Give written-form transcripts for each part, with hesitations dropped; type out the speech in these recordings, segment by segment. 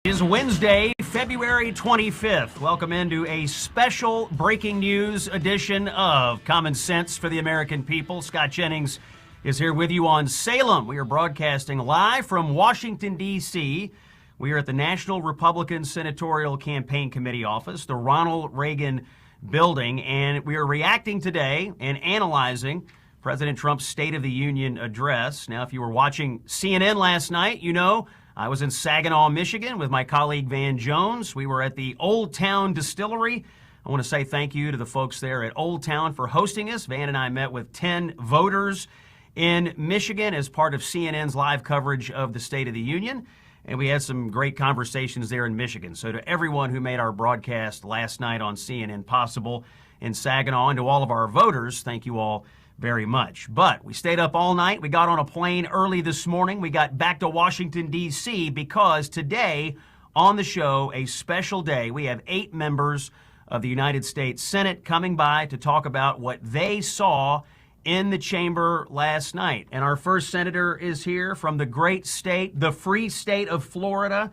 It is Wednesday, February 25th. Welcome into a special breaking news edition of Common Sense for the American People. Scott Jennings is here with you on Salem. We are broadcasting live from Washington, D.C. We are at the National Republican Senatorial Campaign Committee office, the Ronald Reagan building, and we are reacting today and analyzing President Trump's State of the Union address. Now, if you were watching CNN last night, you know I was in Saginaw, Michigan with my colleague Van Jones. We were at the Old Town Distillery. I want to say thank you to the folks there at Old Town for hosting us. Van and I met with 10 voters in Michigan as part of CNN's live coverage of the State of the Union. And we had some great conversations there in Michigan. So to everyone who made our broadcast last night on CNN possible in Saginaw, and to all of our voters, thank you all very much. But we stayed up all night. We got on a plane early this morning. We got back to Washington, D.C. because today on the show, a special day, we have 8 members of the United States Senate coming by to talk about what they saw in the chamber last night. And our first senator is here from the great state, the free state of Florida,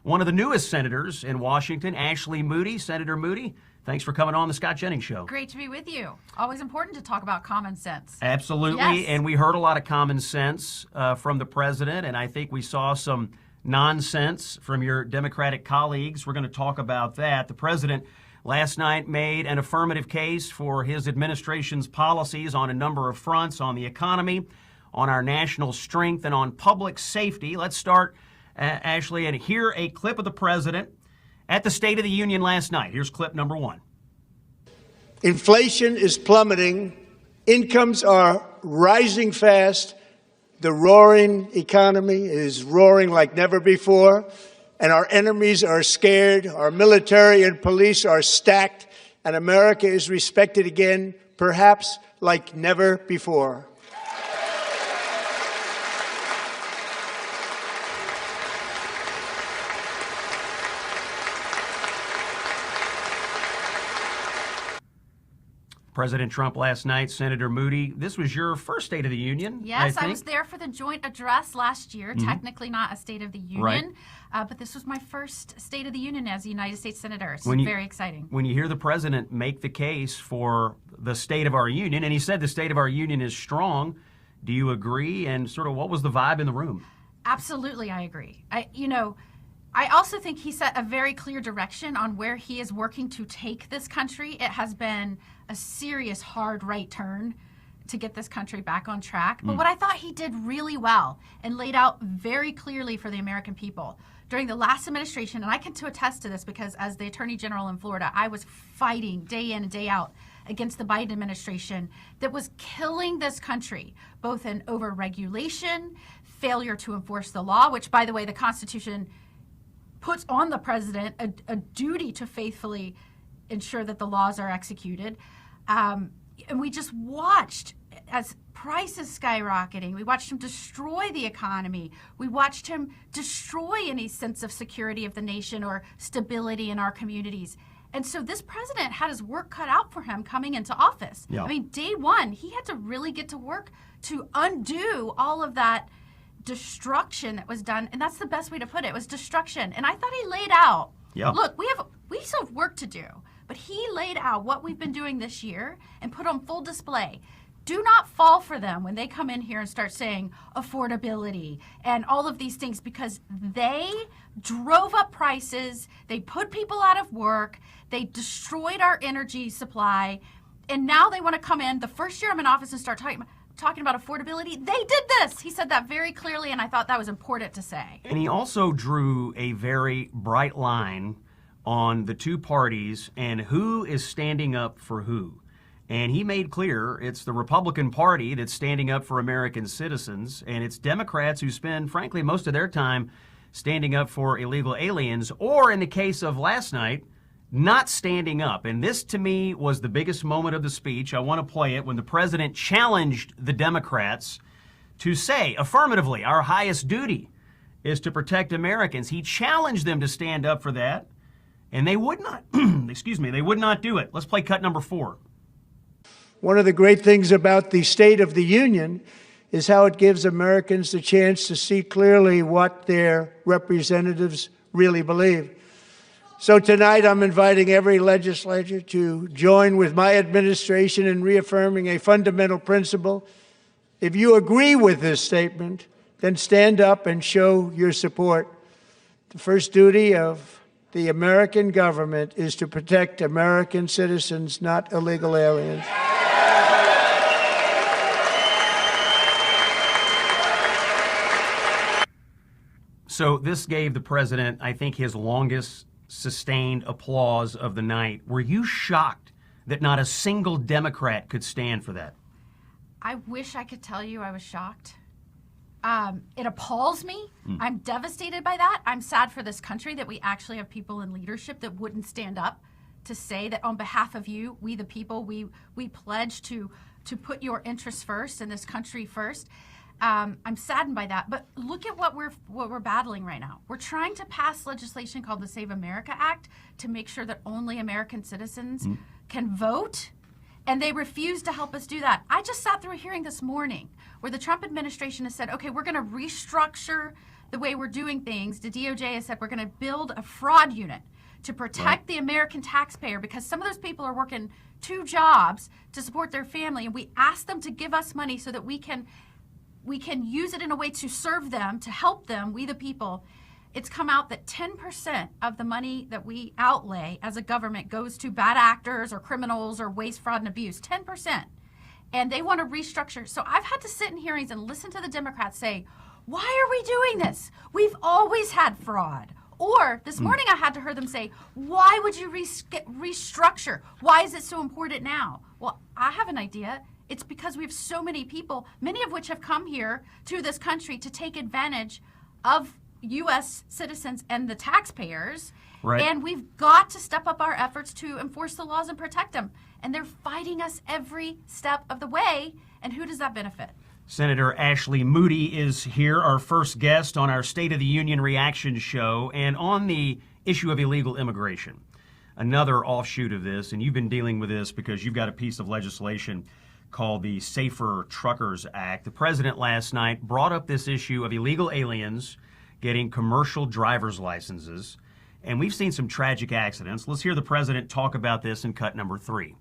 one of the newest senators in Washington, Ashley Moody. Senator Moody, thanks for coming on the Scott Jennings Show. Great to be with you. Always important to talk about common sense. Absolutely. Yes. And we heard a lot of common sense from the president, and I think we saw some nonsense from your Democratic colleagues. We're going to talk about that. The president last night made an affirmative case for his administration's policies on a number of fronts, on the economy, on our national strength, and on public safety. Let's start, Ashley, and hear a clip of the president at the State of the Union last night. Here's clip number 1. Inflation is plummeting. Incomes are rising fast. The roaring economy is roaring like never before. And our enemies are scared. Our military and police are stacked. And America is respected again, perhaps like never before. President Trump last night, Senator Moody, this was your first State of the Union. Yes, I was there for the joint address last year, technically not a State of the Union, right. But this was my first State of the Union as a United States Senator, so very exciting. When you hear the president make the case for the state of our union, and he said the state of our union is strong, do you agree? And sort of what was the vibe in the room? Absolutely, I agree. I also think he set a very clear direction on where he is working to take this country. It has been a serious hard right turn to get this country back on track. But what I thought he did really well and laid out very clearly for the American people during the last administration, and I can attest to this because as the Attorney General in Florida, I was fighting day in and day out against the Biden administration that was killing this country, both in overregulation, failure to enforce the law, which, by the way, the Constitution puts on the president a duty to faithfully ensure that the laws are executed. And we just watched as prices skyrocketing. We watched him destroy the economy. We watched him destroy any sense of security of the nation or stability in our communities. And so this president had his work cut out for him coming into office. Yeah. I mean, day one, he had to really get to work to undo all of that destruction that was done, and that's the best way to put it. It was destruction. And I thought he laid out, look, we still have work to do, but he laid out what we've been doing this year and put on full display. Do not fall for them when they come in here and start saying affordability and all of these things, because they drove up prices, they put people out of work, they destroyed our energy supply, and now they want to come in the first year I'm in office and start talking about affordability. They did this. He said that very clearly, and I thought that was important to say. And he also drew a very bright line on the two parties and who is standing up for who. And he made clear it's the Republican Party that's standing up for American citizens, and it's Democrats who spend, frankly, most of their time standing up for illegal aliens, or in the case of last night, not standing up. And this, to me, was the biggest moment of the speech. I want to play it when the president challenged the Democrats to say affirmatively, our highest duty is to protect Americans. He challenged them to stand up for that, and they would not. They would not do it. Let's play cut number 4. One of the great things about the State of the Union is how it gives Americans the chance to see clearly what their representatives really believe. So tonight I'm inviting every legislator to join with my administration in reaffirming a fundamental principle. If you agree with this statement, then stand up and show your support. The first duty of the American government is to protect American citizens, not illegal aliens. So this gave the president, I think, his longest sustained applause of the night. Were you shocked that not a single Democrat could stand for that? I wish I could tell you I was shocked. It appalls me. I'm devastated by that. I'm sad for this country that we actually have people in leadership that wouldn't stand up to say that on behalf of you, we the people, we pledge to put your interests first and this country first. I'm saddened by that. But look at what we're battling right now. We're trying to pass legislation called the Save America Act to make sure that only American citizens can vote. And they refuse to help us do that. I just sat through a hearing this morning where the Trump administration has said, okay, we're going to restructure the way we're doing things. The DOJ has said we're going to build a fraud unit to protect the American taxpayer because some of those people are working 2 jobs to support their family. And we ask them to give us money so that we can use it in a way to serve them, to help them, we the people. It's come out that 10% of the money that we outlay as a government goes to bad actors or criminals or waste, fraud, and abuse. 10%. And they want to restructure. So I've had to sit in hearings and listen to the Democrats say, why are we doing this? We've always had fraud. Or this morning I had to hear them say, why would you restructure? Why is it so important now? Well, I have an idea. It's because we have so many people, many of which have come here to this country to take advantage of U.S. citizens and the taxpayers, and we've got to step up our efforts to enforce the laws and protect them. And they're fighting us every step of the way. And who does that benefit? Senator Ashley Moody is here, our first guest on our State of the Union reaction show. And on the issue of illegal immigration, another offshoot of this, and you've been dealing with this because you've got a piece of legislation called the Safer Truckers Act. The president last night brought up this issue of illegal aliens getting commercial driver's licenses, and we've seen some tragic accidents. Let's hear the president talk about this in cut number 3.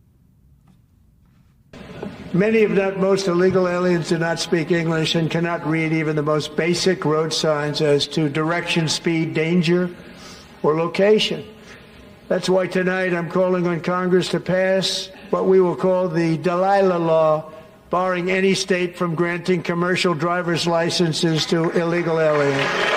Many, if not most, illegal aliens do not speak English and cannot read even the most basic road signs as to direction, speed, danger, or location. That's why tonight I'm calling on Congress to pass what we will call the Delilah Law, barring any state from granting commercial driver's licenses to illegal aliens.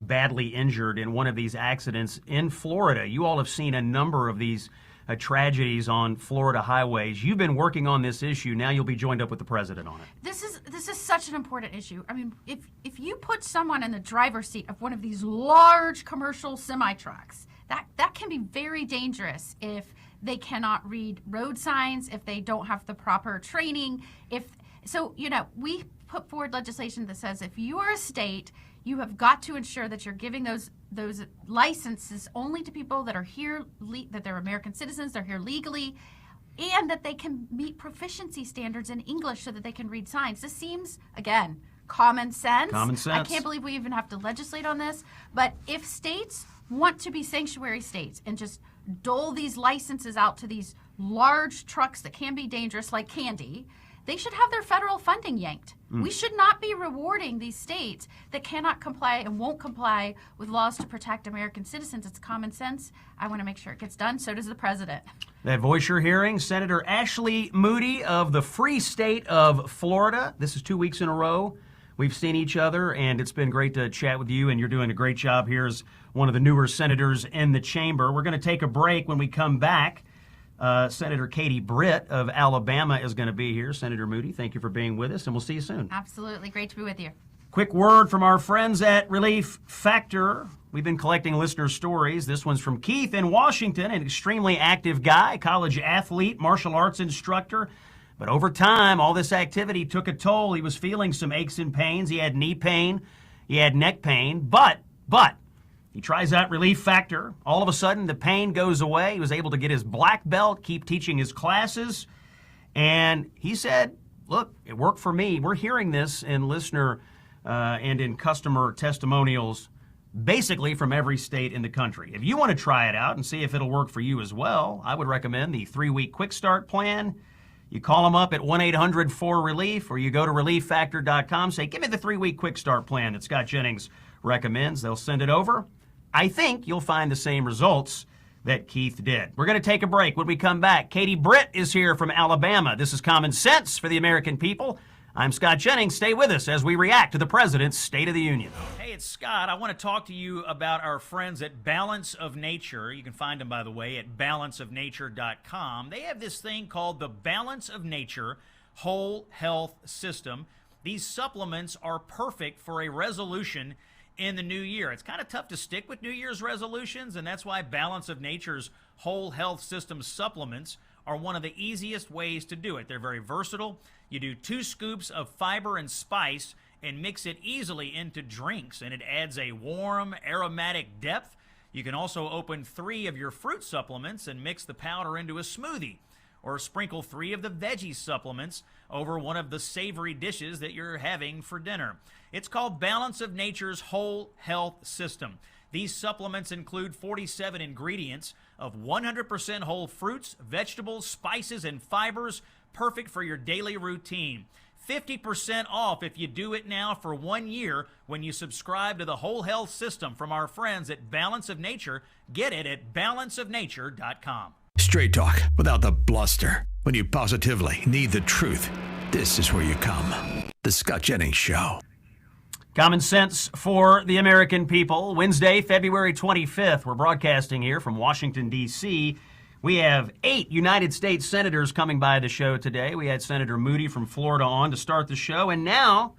Badly injured in one of these accidents in Florida. You all have seen a number of these tragedies on Florida highways. You've been working on this issue. Now you'll be joined up with the president on it. This is such an important issue. I mean, if you put someone in the driver's seat of one of these large commercial semi-trucks, that can be very dangerous if they cannot read road signs, if they don't have the proper training. We put forward legislation that says if you are a state, you have got to ensure that you're giving those licenses only to people that are here, that they're American citizens, they're here legally, and that they can meet proficiency standards in English so that they can read signs. This seems, again, common sense. Common sense. I can't believe we even have to legislate on this. But if states want to be sanctuary states and just dole these licenses out to these large trucks that can be dangerous, like candy, they should have their federal funding yanked. We should not be rewarding these states that cannot comply and won't comply with laws to protect American citizens. It's common sense. I want to make sure it gets done. So does the president. That voice you're hearing, Senator Ashley Moody of the free state of Florida. This is 2 weeks in a row. We've seen each other, and it's been great to chat with you, and you're doing a great job here as one of the newer senators in the chamber. We're going to take a break. When we come back, Senator Katie Britt of Alabama is going to be here. Senator Moody, thank you for being with us, and we'll see you soon. Absolutely. Great to be with you. Quick word from our friends at Relief Factor. We've been collecting listener stories. This one's from Keith in Washington, an extremely active guy, college athlete, martial arts instructor. But over time, all this activity took a toll. He was feeling some aches and pains. He had knee pain. He had neck pain. But he tries out Relief Factor. All of a sudden, the pain goes away. He was able to get his black belt, keep teaching his classes. And he said look, it worked for me. We're hearing this in listener and in customer testimonials basically from every state in the country. If you want to try it out and see if it'll work for you as well, I would recommend the 3-week quick start plan. You call them up at 1-800-4RELIEF, or you go to relieffactor.com, say, give me the 3-week quick start plan that Scott Jennings recommends. They'll send it over. I think you'll find the same results that Keith did. We're going to take a break. When we come back, Katie Britt is here from Alabama. This is Common Sense for the American People. I'm Scott Jennings. Stay with us as we react to the President's State of the Union. Hey, it's Scott. I want to talk to you about our friends at Balance of Nature. You can find them, by the way, at balanceofnature.com. They have this thing called the Balance of Nature Whole Health System. These supplements are perfect for a resolution in the new year. It's kind of tough to stick with New Year's resolutions, and that's why Balance of Nature's Whole Health System supplements are one of the easiest ways to do it. They're very versatile. You do 2 scoops of fiber and spice and mix it easily into drinks, and it adds a warm, aromatic depth. You can also open 3 of your fruit supplements and mix the powder into a smoothie, or sprinkle 3 of the veggie supplements over one of the savory dishes that you're having for dinner. It's called Balance of Nature's Whole Health System. These supplements include 47 ingredients of 100% whole fruits, vegetables, spices, and fibers, perfect for your daily routine. 50% off if you do it now for 1 year when you subscribe to the Whole Health System from our friends at Balance of Nature. Get it at balanceofnature.com. Straight talk without the bluster. When you positively need the truth, this is where you come. The Scott Jennings Show. Common Sense for the American People. Wednesday, February 25th. We're broadcasting here from Washington, D.C. We have 8 United States senators coming by the show today. We had Senator Moody from Florida on to start the show. And now,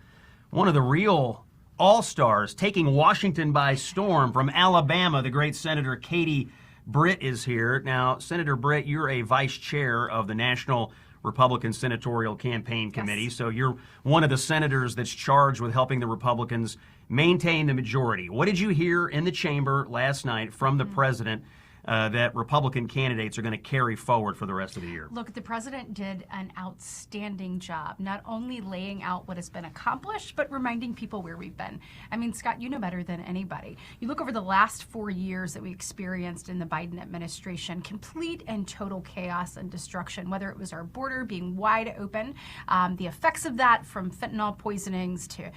one of the real all-stars taking Washington by storm from Alabama, the great Senator Katie Britt is here. Now, Senator Britt, you're a vice chair of the National Republican Senatorial Campaign Committee, so you're one of the senators that's charged with helping the Republicans maintain the majority. What did you hear in the chamber last night from the president that Republican candidates are going to carry forward for the rest of the year? Look, the president did an outstanding job, not only laying out what has been accomplished, but reminding people where we've been. I mean, Scott, you know better than anybody. You look over the last 4 years that we experienced in the Biden administration, complete and total chaos and destruction, whether it was our border being wide open, the effects of that from fentanyl poisonings to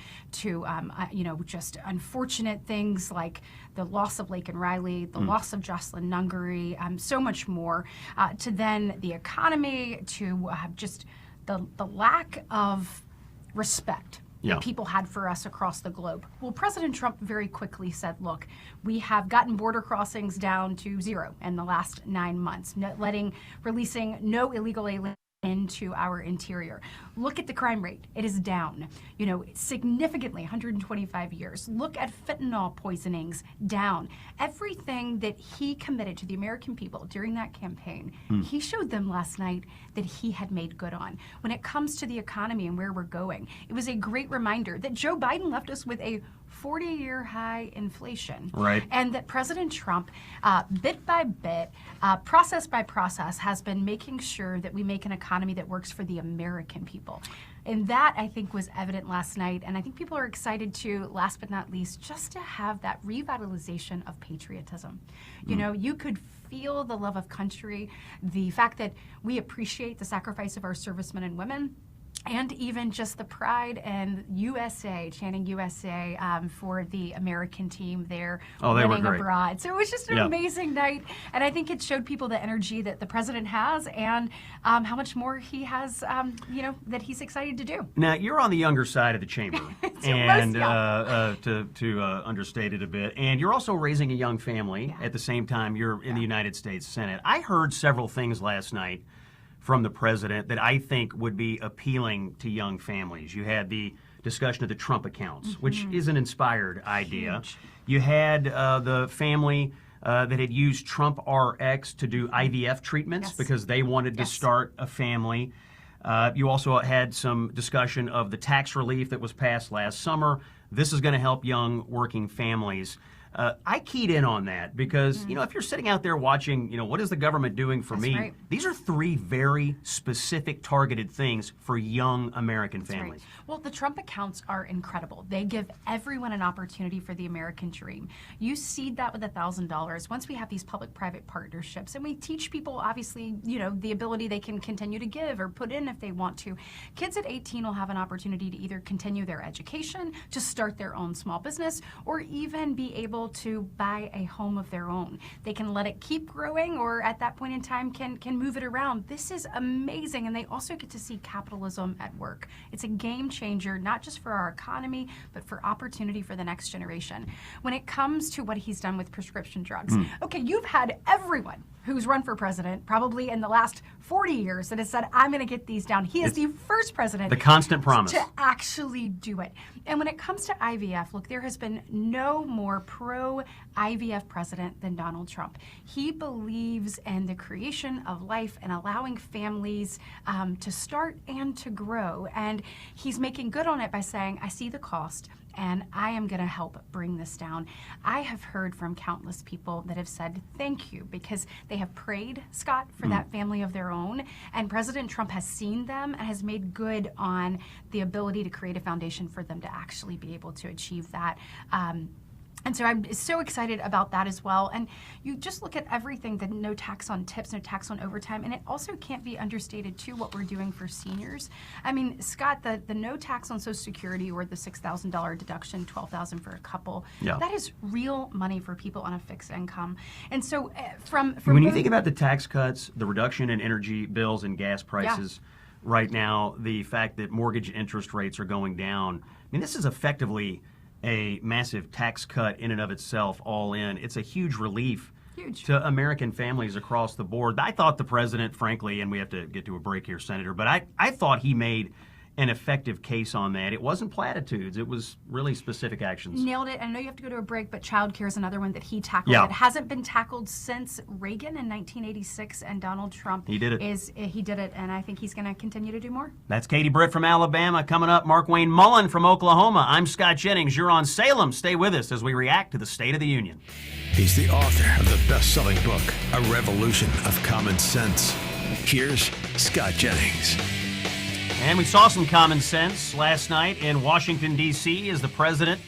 just unfortunate things like the loss of Laken Riley, the loss of Jocelyn Nungary, so much more, to then the economy, to just the lack of respect that people had for us across the globe. Well, President Trump very quickly said, look, we have gotten border crossings down to 0 in the last 9 months, releasing no illegal aliens into our interior. Look at the crime rate. It is down, significantly, 125 years. Look at fentanyl poisonings, down. Everything that he committed to the American people during that campaign, he showed them last night that he had made good on. When it comes to the economy and where we're going, it was a great reminder that Joe Biden left us with a 40-year high inflation. Right. And that President Trump, bit by bit, process by process, has been making sure that we make an economy that works for the American people. And that, I think, was evident last night. And I think people are excited to, last but not least, just to have that revitalization of patriotism. You could feel the love of country, the fact that we appreciate the sacrifice of our servicemen and women, and even just the pride and USA, chanting USA for the American team there winning abroad. So it was just an amazing night. And I think it showed people the energy that the president has and how much more he has, that he's excited to do. Now, you're on the younger side of the chamber, and to understate it a bit. And you're also raising a young family at the same time you're in the United States Senate. I heard several things last night from the president that I think would be appealing to young families. You had the discussion of the Trump accounts, which is an inspired idea. Huge. You had the family that had used Trump RX to do IVF treatments because they wanted to start a family. You also had some discussion of the tax relief that was passed last summer. This is going to help young working families. I keyed in on that because, if you're sitting out there watching, what is the government doing for me? Right. These are three very specific targeted things for young American That's families. right. Well, the Trump accounts are incredible. They give everyone an opportunity for the American dream. You seed that with $1,000. Once we have these public-private partnerships, and we teach people, obviously, the ability they can continue to give or put in if they want to. Kids at 18 will have an opportunity to either continue their education, to start their own small business, or even be able to buy a home of their own. They can let it keep growing, or at that point in time can move it around. This is amazing, and they also get to see capitalism at work. It's a game changer, not just for our economy, but for opportunity for the next generation. When it comes to what he's done with prescription drugs, okay, you've had everyone who's run for president probably in the last 40 years that has said, I'm going to get these down. He is the first president. The constant promise. To actually do it. And when it comes to IVF, look, there has been no more pro-IVF president than Donald Trump. He believes in the creation of life and allowing families to start and to grow. And he's making good on it by saying, I see the cost, and I am going to help bring this down. I have heard from countless people that have said thank you because they have prayed, Scott, for that family of their own, and President Trump has seen them and has made good on the ability to create a foundation for them to actually be able to achieve that. And so I'm so excited about that as well. And you just look at everything, the no tax on tips, no tax on overtime, and it also can't be understated, too, what we're doing for seniors. I mean, Scott, the no tax on Social Security or the $6,000 deduction, $12,000 for a couple, that is real money for people on a fixed income. And so from when you think about the tax cuts, the reduction in energy bills and gas prices right now, the fact that mortgage interest rates are going down, I mean, this is effectively a massive tax cut in and of itself, all in. It's a huge relief to American families across the board. I thought the president, frankly, and we have to get to a break here, Senator, but I thought he made an effective case on that. It wasn't platitudes. It was really specific actions. Nailed it. I know you have to go to a break, but child care is another one that he tackled. It hasn't been tackled since Reagan in 1986, and Donald Trump he did it, and I think he's going to continue to do more. That's Katie Britt from Alabama. Coming up, Markwayne Mullin from Oklahoma. I'm Scott Jennings. You're on Salem. Stay with us as we react to the State of the Union. He's the author of the best-selling book, A Revolution of Common Sense. Here's Scott Jennings. And we saw some common sense last night in Washington, D.C. as the president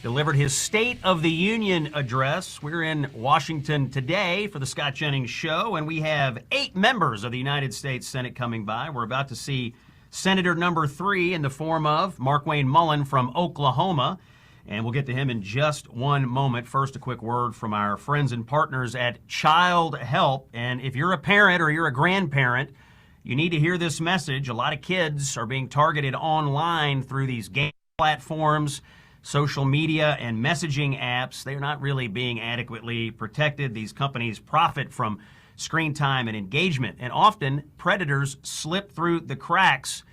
delivered his State of the Union address. We're in Washington today for the Scott Jennings Show, and we have 8 members of the United States Senate coming by. We're about to see Senator number 3 in the form of Markwayne Mullin from Oklahoma, and we'll get to him in just one moment. First, a quick word from our friends and partners at Child Help. And if you're a parent or you're a grandparent, you need to hear this message. A lot of kids are being targeted online through these game platforms, social media, and messaging apps. They're not really being adequately protected. These companies profit from screen time and engagement, and often predators slip through the cracks,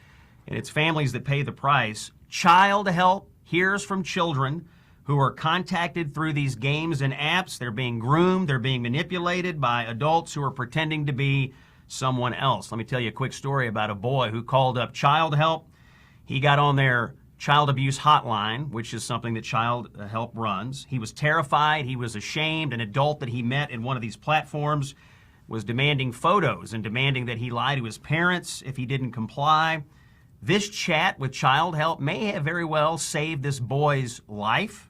and it's families that pay the price. Child Help hears from children who are contacted through these games and apps. They're being groomed, they're being manipulated by adults who are pretending to be someone else. Let me tell you a quick story about a boy who called up Child Help. He got on their child abuse hotline, which is something that Child Help runs. He was terrified. He was ashamed. An adult that he met in one of these platforms was demanding photos and demanding that he lie to his parents if he didn't comply. This chat with Child Help may have very well saved this boy's life.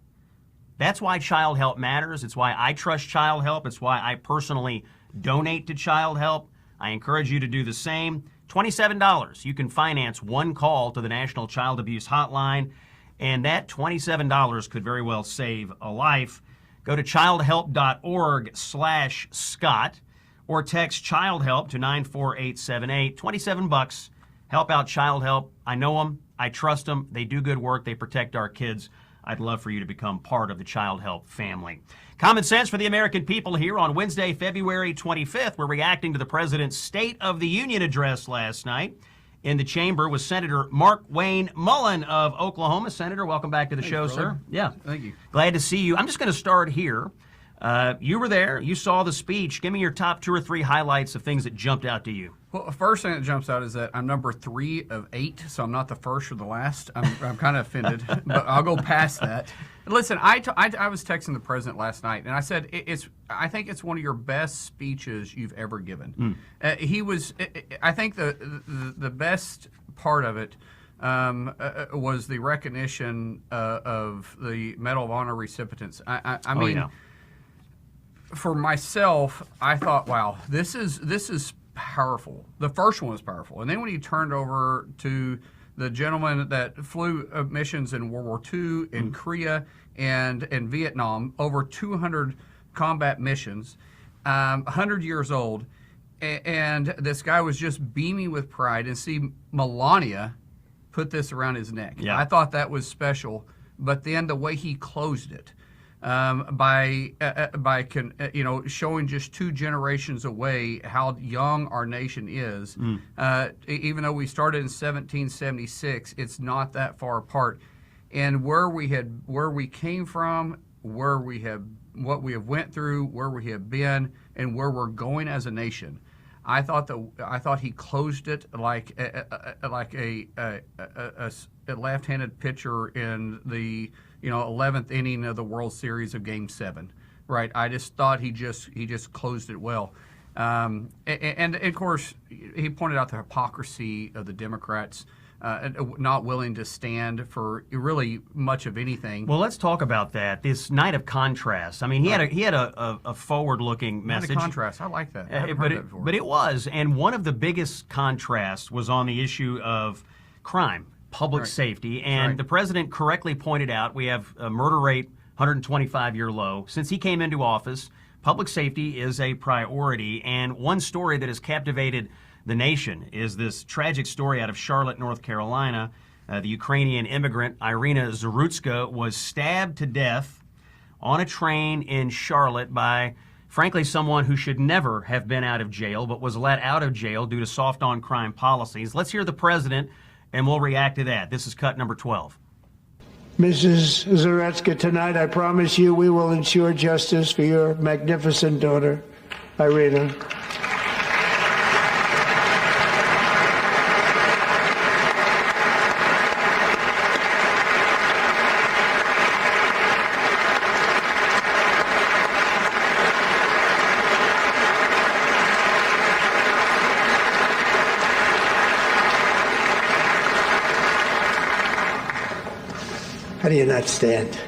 That's why Child Help matters. It's why I trust Child Help. It's why I personally donate to Child Help. I encourage you to do the same. $27. You can finance one call to the National Child Abuse Hotline, and that $27 could very well save a life. Go to childhelp.org/Scott or text Child Help to 94878. $27. Help out Child Help. I know them. I trust them. They do good work. They protect our kids. I'd love for you to become part of the Child Help family. Common sense for the American people here on Wednesday, February 25th. We're reacting to the president's State of the Union address last night. In the chamber was Senator Markwayne Mullin of Oklahoma. Senator, welcome back to the show, brother. sir. Yeah. Thank you. Glad to see you. I'm just going to start here. You were there. You saw the speech. Give me your top 2 or 3 highlights of things that jumped out to you. Well, the first thing that jumps out is that I'm number 3 of 8, so I'm not the first or the last. I'm kind of offended, but I'll go past that. Listen, I was texting the president last night, and I said I think it's one of your best speeches you've ever given. He was. I think the best part of it was the recognition of the Medal of Honor recipients. I mean, yeah. For myself, I thought, wow, this is powerful. The first one was powerful, and then when he turned over to the gentleman that flew missions in World War II, in Korea, and in Vietnam, over 200 combat missions, 100 years old, and this guy was just beaming with pride, and see Melania put this around his neck. Yeah. I thought that was special, but then the way he closed it, by showing just 2 generations away how young our nation is. Even though we started in 1776, it's not that far apart. And where we came from, what we have went through, where we have been, and where we're going as a nation. I thought he closed it like a left-handed pitcher in the 11th inning of the World Series of Game 7, right? I just thought he just closed it well, and of course he pointed out the hypocrisy of the Democrats. Not willing to stand for really much of anything. Well, let's talk about that. This night of contrast. I mean, he had a forward-looking message. Night of contrast. I like that. I haven't heard that before. But it was, and one of the biggest contrasts was on the issue of crime, public safety, and the president correctly pointed out we have a murder rate 125-year low. Since he came into office, public safety is a priority, and one story that has captivated the nation is this tragic story out of Charlotte, North Carolina. The Ukrainian immigrant Irina Zarutska was stabbed to death on a train in Charlotte by, frankly, someone who should never have been out of jail, but was let out of jail due to soft on crime policies. Let's hear the president, and we'll react to that. This is cut number 12. Mrs. Zarutska, tonight I promise you we will ensure justice for your magnificent daughter, Irina. How do you not stand?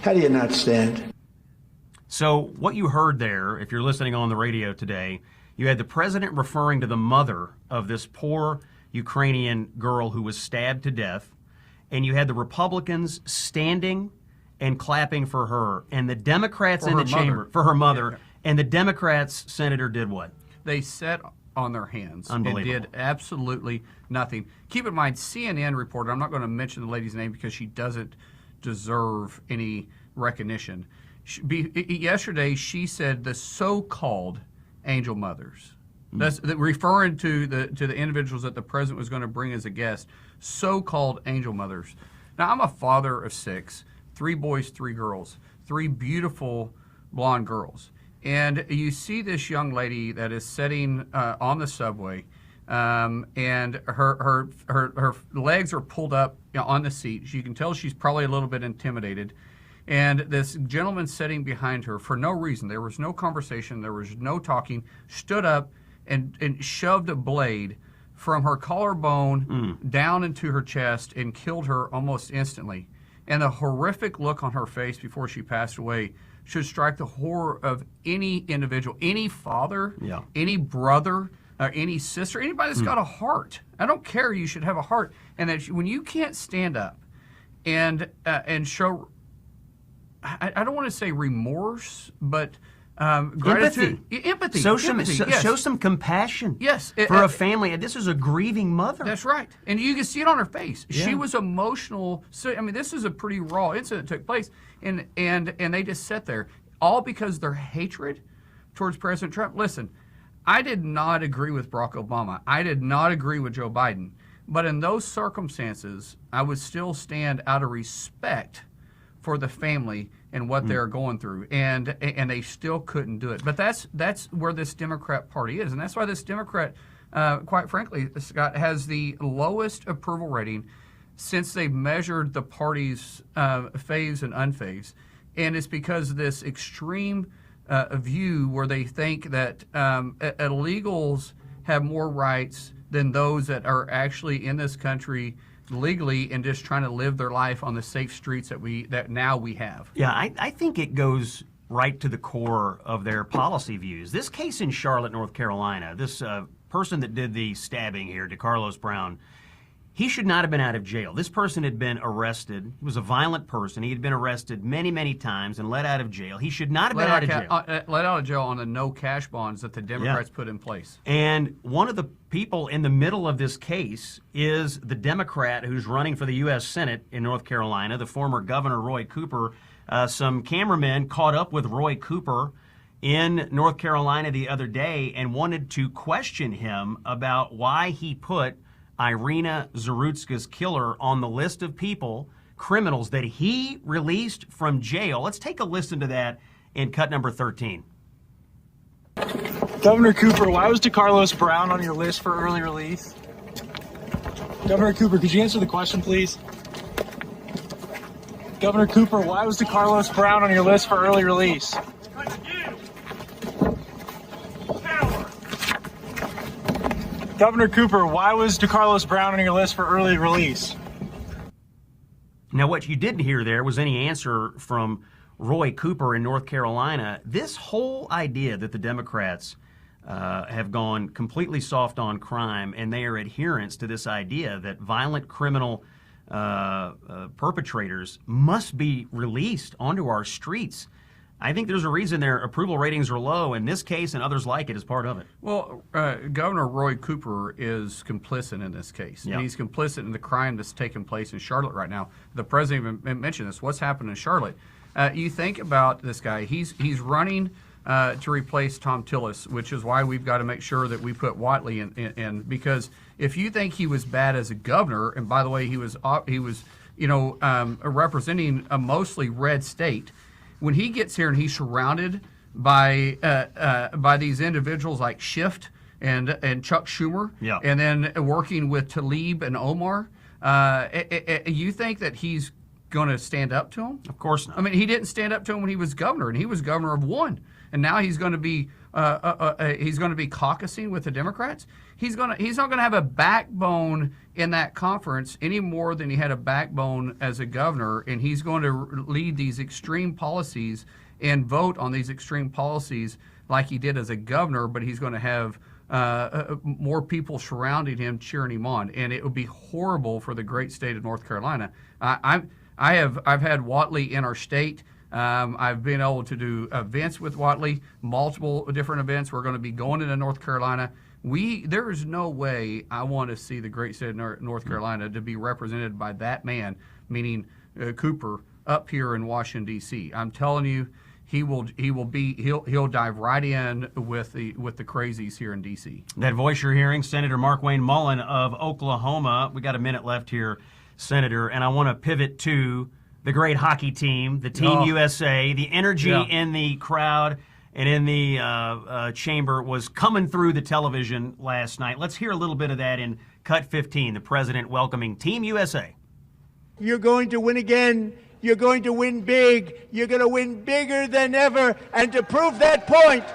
How do you not stand? So what you heard there, if you're listening on the radio today, you had the president referring to the mother of this poor Ukrainian girl who was stabbed to death, and you had the Republicans standing and clapping for her, and the Democrats in the chamber for her mother, and the Democrats senator did what? They sat on their hands and did absolutely nothing. Keep in mind, CNN reporter, I'm not going to mention the lady's name because she doesn't deserve any recognition. Yesterday, she said the so-called angel mothers. That's referring to the individuals that the president was going to bring as a guest, so-called angel mothers. Now, I'm a father of 6, 3 boys, 3 girls, 3 beautiful blonde girls. And you see this young lady that is sitting on the subway, and her legs are pulled up on the seat. You can tell she's probably a little bit intimidated. And this gentleman sitting behind her, for no reason, there was no conversation, there was no talking, stood up and shoved a blade from her collarbone down into her chest and killed her almost instantly. And the horrific look on her face before she passed away should strike the horror of any individual, any father, any brother, any sister, anybody that's got a heart. I don't care. You should have a heart. And that when you can't stand up and show, I don't want to say remorse, but gratitude, empathy. Show some compassion. Yes, for a family. This is a grieving mother. That's right, and you can see it on her face. Yeah. She was emotional. So I mean, this is a pretty raw incident that took place, and they just sat there, all because their hatred towards President Trump. Listen, I did not agree with Barack Obama. I did not agree with Joe Biden, but in those circumstances, I would still stand out of respect for the family and what they're going through, and they still couldn't do it. But that's where this Democrat Party is, and that's why this Democrat, quite frankly, Scott, has the lowest approval rating since they've measured the parties phased and unphased. And it's because of this extreme view where they think that illegals have more rights than those that are actually in this country legally and just trying to live their life on the safe streets that now we have. Yeah, I think it goes right to the core of their policy views. This case in Charlotte, North Carolina, this person that did the stabbing here, DeCarlos Brown, he should not have been out of jail. This person had been arrested. He was a violent person. He had been arrested many, many times and let out of jail. He should not have been out of jail. Let out of jail on the no cash bonds that the Democrats put in place. And one of the people in the middle of this case is the Democrat who's running for the U.S. Senate in North Carolina, the former Governor Roy Cooper. Some cameramen caught up with Roy Cooper in North Carolina the other day and wanted to question him about why he put Irina Zarutska's killer on the list of criminals that he released from jail. Let's take a listen to that in cut number 13. Governor Cooper, why was DeCarlos Brown on your list for early release? Governor Cooper, could you answer the question, please? Governor Cooper, why was DeCarlos Brown on your list for early release? Governor Cooper, why was DeCarlos Brown on your list for early release? Now, what you didn't hear there was any answer from Roy Cooper in North Carolina. This whole idea that the Democrats have gone completely soft on crime, and they are adherents to this idea that violent criminal perpetrators must be released onto our streets. I think there's a reason their approval ratings are low, and this case and others like it is part of it. Well, Governor Roy Cooper is complicit in this case. Yep. And he's complicit in the crime that's taking place in Charlotte right now. The president even mentioned this. What's happened in Charlotte? You think about this guy. He's running to replace Tom Tillis, which is why we've got to make sure that we put Whatley in because if you think he was bad as a governor, and by the way, he was representing a mostly red state. When he gets here and he's surrounded by these individuals like Schiff and Chuck Schumer, and then working with Tlaib and Omar, you think that he's going to stand up to him? Of course not. I mean, he didn't stand up to him when he was governor, and he was governor of one, and now he's going to be caucusing with the Democrats. He's not going to have a backbone in that conference any more than he had a backbone as a governor, and he's going to lead these extreme policies and vote on these extreme policies like he did as a governor, but he's going to have more people surrounding him, cheering him on, and it would be horrible for the great state of North Carolina. I've had Whatley in our state. I've been able to do events with Whatley, multiple different events. We're going to be going into North Carolina. There is no way I want to see the great state of North Carolina to be represented by that man, meaning Cooper, up here in Washington D.C. I'm telling you, he'll dive right in with the crazies here in D.C. That voice you're hearing, Senator Markwayne Mullin of Oklahoma. We got a minute left here, Senator, and I want to pivot to the great hockey team, the Team USA. The energy in the crowd and in the chamber was coming through the television last night. Let's hear a little bit of that in cut 15, the president welcoming Team USA. You're going to win again. You're going to win big. You're going to win bigger than ever. And to prove that point,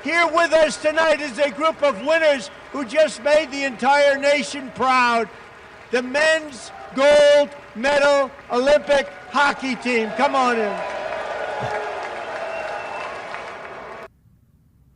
here with us tonight is a group of winners who just made the entire nation proud. The men's gold medal Olympic hockey team. Come on in.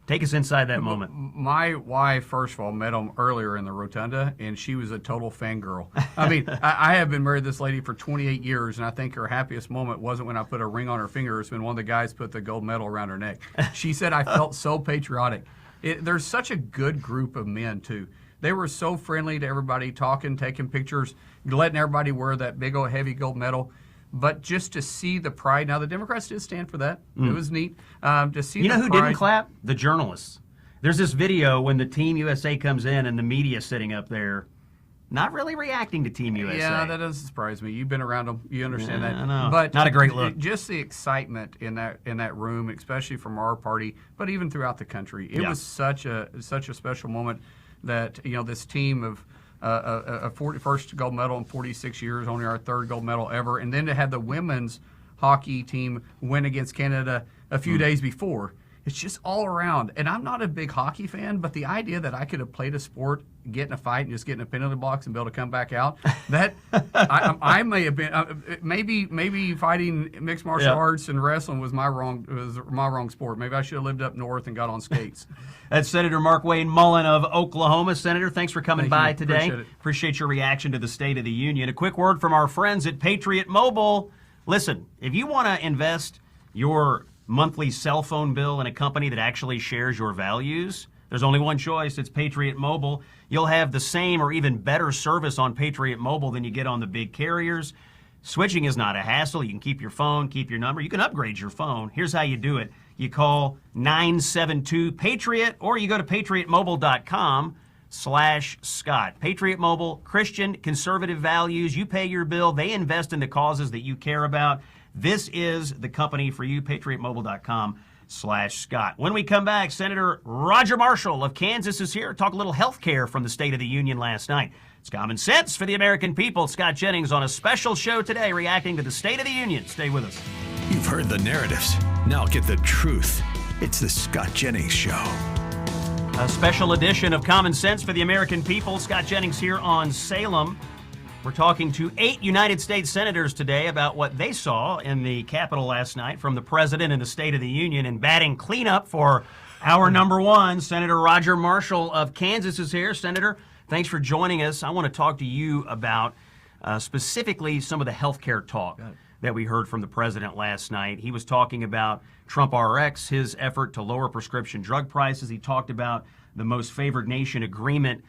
Take us inside that moment. My wife, first of all, met him earlier in the rotunda, and she was a total fangirl. I mean, I have been married to this lady for 28 years, and I think her happiest moment wasn't when I put a ring on her finger. It's when one of the guys put the gold medal around her neck. She said, I felt so patriotic. There's such a good group of men, too. They were so friendly to everybody, talking, taking pictures, letting everybody wear that big old heavy gold medal. But just to see the pride. Now, the Democrats did stand for that. It was neat. To see you know the who pride. didn't clap? The journalists. There's this video when the Team USA comes in and the media sitting up there, not really reacting to Team USA. Yeah, that doesn't surprise me. You've been around them. You understand that. I know. But not a great look. Just the excitement in that room, especially from our party, but even throughout the country. It was such a special moment that, this team of first gold medal in 46 years, only our third gold medal ever, and then to have the women's hockey team win against Canada a few days before. It's just all around. And I'm not a big hockey fan, but the idea that I could have played a sport, get in a fight, and just get in a penalty box and be able to come back out, that I may have been maybe fighting mixed martial arts and wrestling was my wrong sport. Maybe I should have lived up north and got on skates. That's Senator Markwayne Mullin of Oklahoma. Senator, thanks for coming by today. Appreciate your reaction to the State of the Union. A quick word from our friends at Patriot Mobile. Listen, if you want to invest your monthly cell phone bill in a company that actually shares your values, there's only one choice. It's Patriot Mobile. You'll have the same or even better service on Patriot Mobile than you get on the big carriers. Switching is not a hassle. You can keep your phone, keep your number. You can upgrade your phone. Here's how you do it. You call 972-PATRIOT or you go to patriotmobile.com/Scott. Patriot Mobile, Christian, conservative values. You pay your bill. They invest in the causes that you care about. This is the company for you, patriotmobile.com/Scott. When we come back, Senator Roger Marshall of Kansas is here. Talk a little health care from the State of the Union last night. It's common sense for the American people. Scott Jennings on a special show today reacting to the State of the Union. Stay with us. You've heard the narratives. Now get the truth. It's the Scott Jennings Show. A special edition of Common Sense for the American people. Scott Jennings here on Salem. We're talking to 8 United States senators today about what they saw in the Capitol last night from the President and the State of the Union, and batting cleanup for our number one, Senator Roger Marshall of Kansas is here. Senator, thanks for joining us. I want to talk to you about specifically some of the health care talk that we heard from the President last night. He was talking about Trump RX, his effort to lower prescription drug prices. He talked about the Most Favored Nation agreement.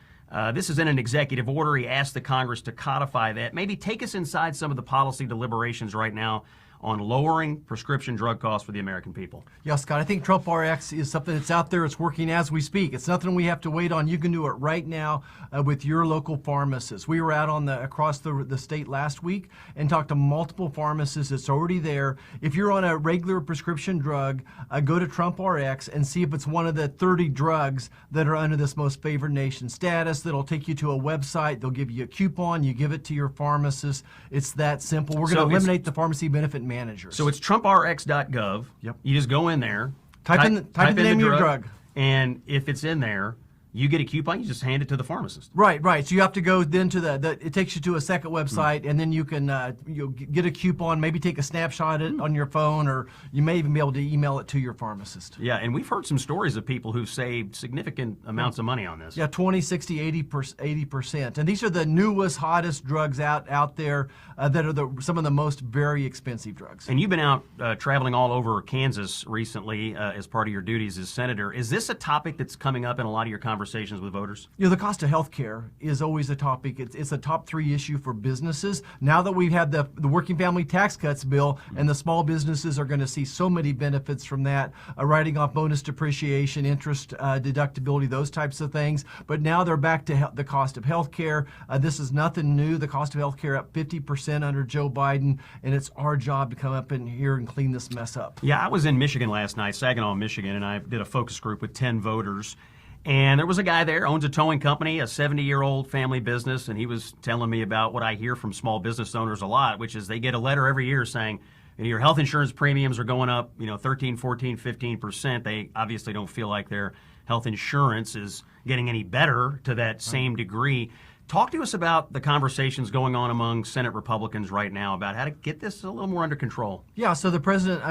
This is in an executive order. He asked the Congress to codify that. Maybe take us inside some of the policy deliberations right now on lowering prescription drug costs for the American people. Yeah, Scott, I think Trump RX is something that's out there. It's working as we speak. It's nothing we have to wait on. You can do it right now with your local pharmacist. We were out on across the state last week and talked to multiple pharmacists. It's already there. If you're on a regular prescription drug, go to Trump RX and see if it's one of the 30 drugs that are under this Most Favored Nation status. That'll take you to a website. They'll give you a coupon. You give it to your pharmacist. It's that simple. We're going to eliminate the pharmacy benefit managers. So it's trumprx.gov. Yep. You just go in there. Type in the name of your drug. And if it's in there, you get a coupon, you just hand it to the pharmacist. Right. So you have to go then to it takes you to a second website, and then you can you'll get a coupon, maybe take a snapshot of it on your phone, or you may even be able to email it to your pharmacist. Yeah, and we've heard some stories of people who've saved significant amounts of money on this. Yeah, 20, 60, 80%. And these are the newest, hottest drugs out there that are some of the most very expensive drugs. And you've been out traveling all over Kansas recently as part of your duties as senator. Is this a topic that's coming up in a lot of your conversations with voters? You know, the cost of health care is always a topic. It's a top 3 issue for businesses. Now that we've had the working family tax cuts bill, and the small businesses are going to see so many benefits from that, writing off bonus depreciation, interest deductibility, those types of things. But now they're back to the cost of health care. This is nothing new. The cost of health care up 50% under Joe Biden, and it's our job to come up in here and clean this mess up. Yeah, I was in Michigan last night, Saginaw, Michigan, and I did a focus group with 10 voters. And there was a guy there, owns a towing company, a 70-year-old family business, and he was telling me about what I hear from small business owners a lot, which is they get a letter every year saying, your health insurance premiums are going up, 13, 14, 15%. They obviously don't feel like their health insurance is getting any better to that same degree. Talk to us about the conversations going on among Senate Republicans right now about how to get this a little more under control. Yeah, so the president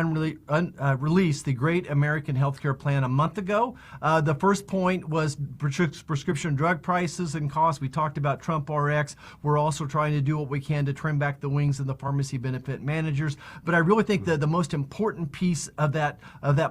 released the Great American Healthcare Plan a month ago. The first point was prescription drug prices and costs. We talked about Trump RX. We're also trying to do what we can to trim back the wings of the pharmacy benefit managers. But I really think that the most important piece of that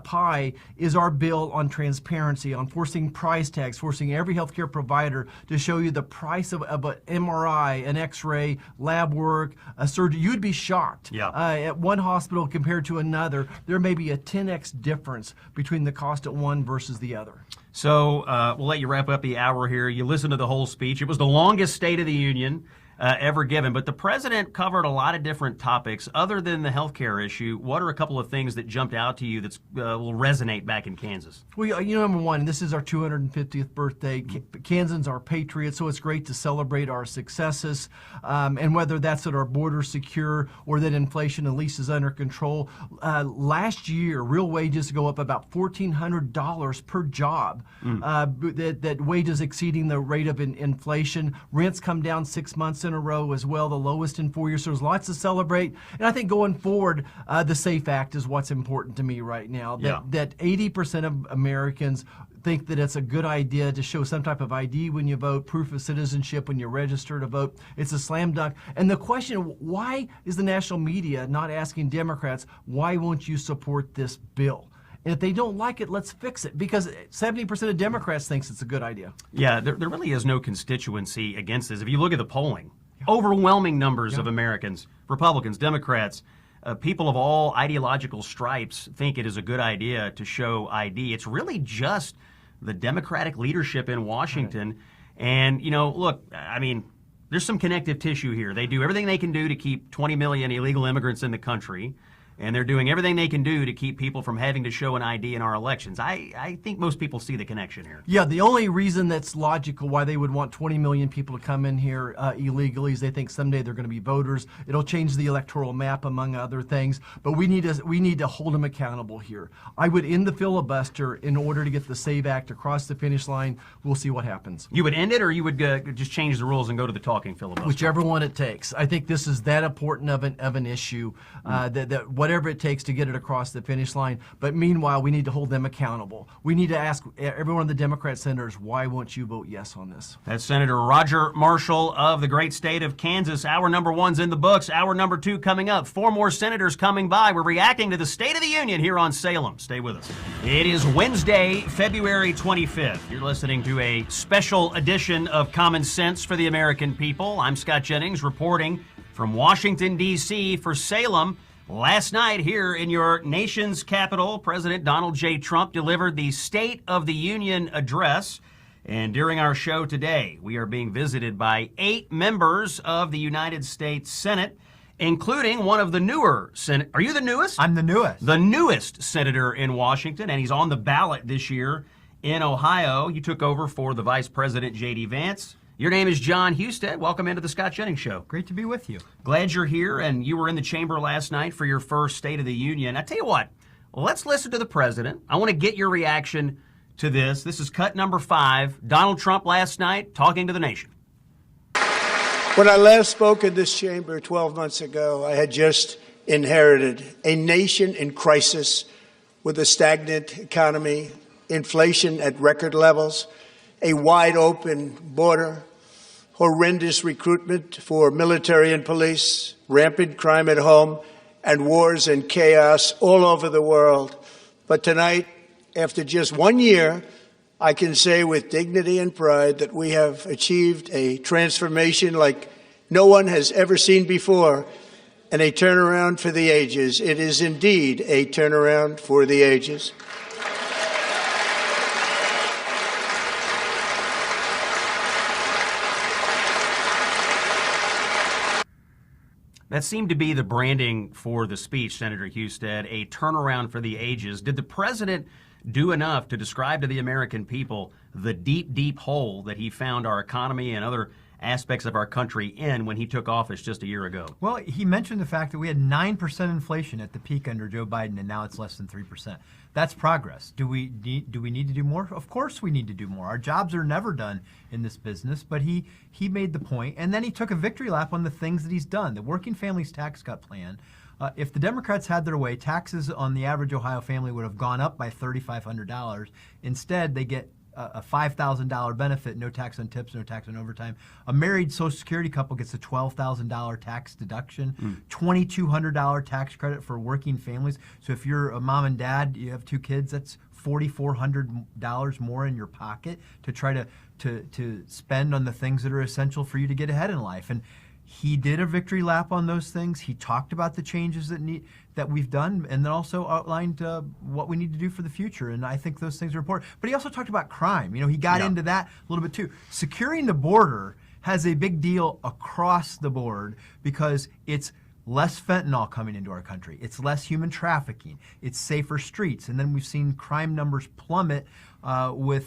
pie is our bill on transparency, on forcing price tags, forcing every healthcare provider to show you the price of an MRI, an X-ray, lab work, a surgery. You'd be shocked. Yeah. At one hospital compared to another, there may be a 10x difference between the cost at one versus the other. So we'll let you wrap up the hour here. You listened to the whole speech. It was the longest State of the Union ever given. But the president covered a lot of different topics. Other than the health care issue, what are a couple of things that jumped out to you that will resonate back in Kansas? Well, number one, this is our 250th birthday. Kansans are patriots, so it's great to celebrate our successes. And whether that's that our border's secure or that inflation at least is under control. Last year, real wages go up about $1,400 per job. That wages exceeding the rate of inflation. Rents come down 6 months in a row as well, the lowest in 4 years. So there's lots to celebrate. And I think going forward, the SAFE Act is what's important to me right now. That 80% of Americans think that it's a good idea to show some type of ID when you vote, proof of citizenship when you register to vote. It's a slam dunk. And the question, why is the national media not asking Democrats, why won't you support this bill? And if they don't like it, let's fix it, because 70% of Democrats thinks it's a good idea. Yeah, there really is no constituency against this. If you look at the polling, overwhelming numbers of Americans, Republicans, Democrats, people of all ideological stripes think it is a good idea to show ID. It's really just the Democratic leadership in Washington. Right. And, look, I mean, there's some connective tissue here. They do everything they can do to keep 20 million illegal immigrants in the country. And they're doing everything they can do to keep people from having to show an ID in our elections. I think most people see the connection here. Yeah, the only reason that's logical why they would want 20 million people to come in here illegally is they think someday they're going to be voters. It'll change the electoral map, among other things. But we need to hold them accountable here. I would end the filibuster in order to get the SAVE Act across the finish line. We'll see what happens. You would end it, or you would just change the rules and go to the talking filibuster? Whichever one it takes. I think this is that important of an issue that whatever it takes to get it across the finish line. But meanwhile, we need to hold them accountable. We need to ask every one of the Democrat senators, why won't you vote yes on this? That's Senator Roger Marshall of the great state of Kansas. Hour number 1's in the books. Hour number 2 coming up. 4 more senators coming by. We're reacting to the State of the Union here on Salem. Stay with us. It is Wednesday, February 25th. You're listening to a special edition of Common Sense for the American People. I'm Scott Jennings reporting from Washington, D.C. for Salem. Last night here in your nation's capital, President Donald J. Trump delivered the State of the Union address. And during our show today, we are being visited by 8 members of the United States Senate, including one of the newer Senate. Are you the newest? I'm the newest. The newest senator in Washington, and he's on the ballot this year in Ohio. You took over for the Vice President, J.D. Vance. Your name is John Husted. Welcome into the Scott Jennings Show. Great to be with you. Glad you're here, and you were in the chamber last night for your first State of the Union. I tell you what, let's listen to the president. I want to get your reaction to this. This is cut number 5. Donald Trump last night talking to the nation. When I last spoke in this chamber 12 months ago, I had just inherited a nation in crisis with a stagnant economy, inflation at record levels, a wide open border, horrendous recruitment for military and police, rampant crime at home, and wars and chaos all over the world. But tonight, after just 1 year, I can say with dignity and pride that we have achieved a transformation like no one has ever seen before, and a turnaround for the ages. It is indeed a turnaround for the ages. That seemed to be the branding for the speech, Senator Husted, a turnaround for the ages. Did the president do enough to describe to the American people the deep, deep hole that he found our economy and other aspects of our country in when he took office just a year ago? Well, he mentioned the fact that we had 9% inflation at the peak under Joe Biden, and now it's less than 3%. That's progress. Do we need to do more? Of course we need to do more. Our jobs are never done in this business, but he made the point, and then he took a victory lap on the things that he's done. The Working Families Tax Cut Plan. If the Democrats had their way, taxes on the average Ohio family would have gone up by $3,500. Instead, they get a $5,000 benefit, no tax on tips, no tax on overtime. A married Social Security couple gets a $12,000 tax deduction, $2,200 tax credit for working families. So if you're a mom and dad, you have 2 kids, that's $4,400 more in your pocket to try to spend on the things that are essential for you to get ahead in life. And he did a victory lap on those things. He talked about the changes that we've done, and then also outlined what we need to do for the future. And I think those things are important. But he also talked about crime. He got into that a little bit too. Securing the border has a big deal across the board because it's less fentanyl coming into our country. It's less human trafficking. It's safer streets. And then we've seen crime numbers plummet in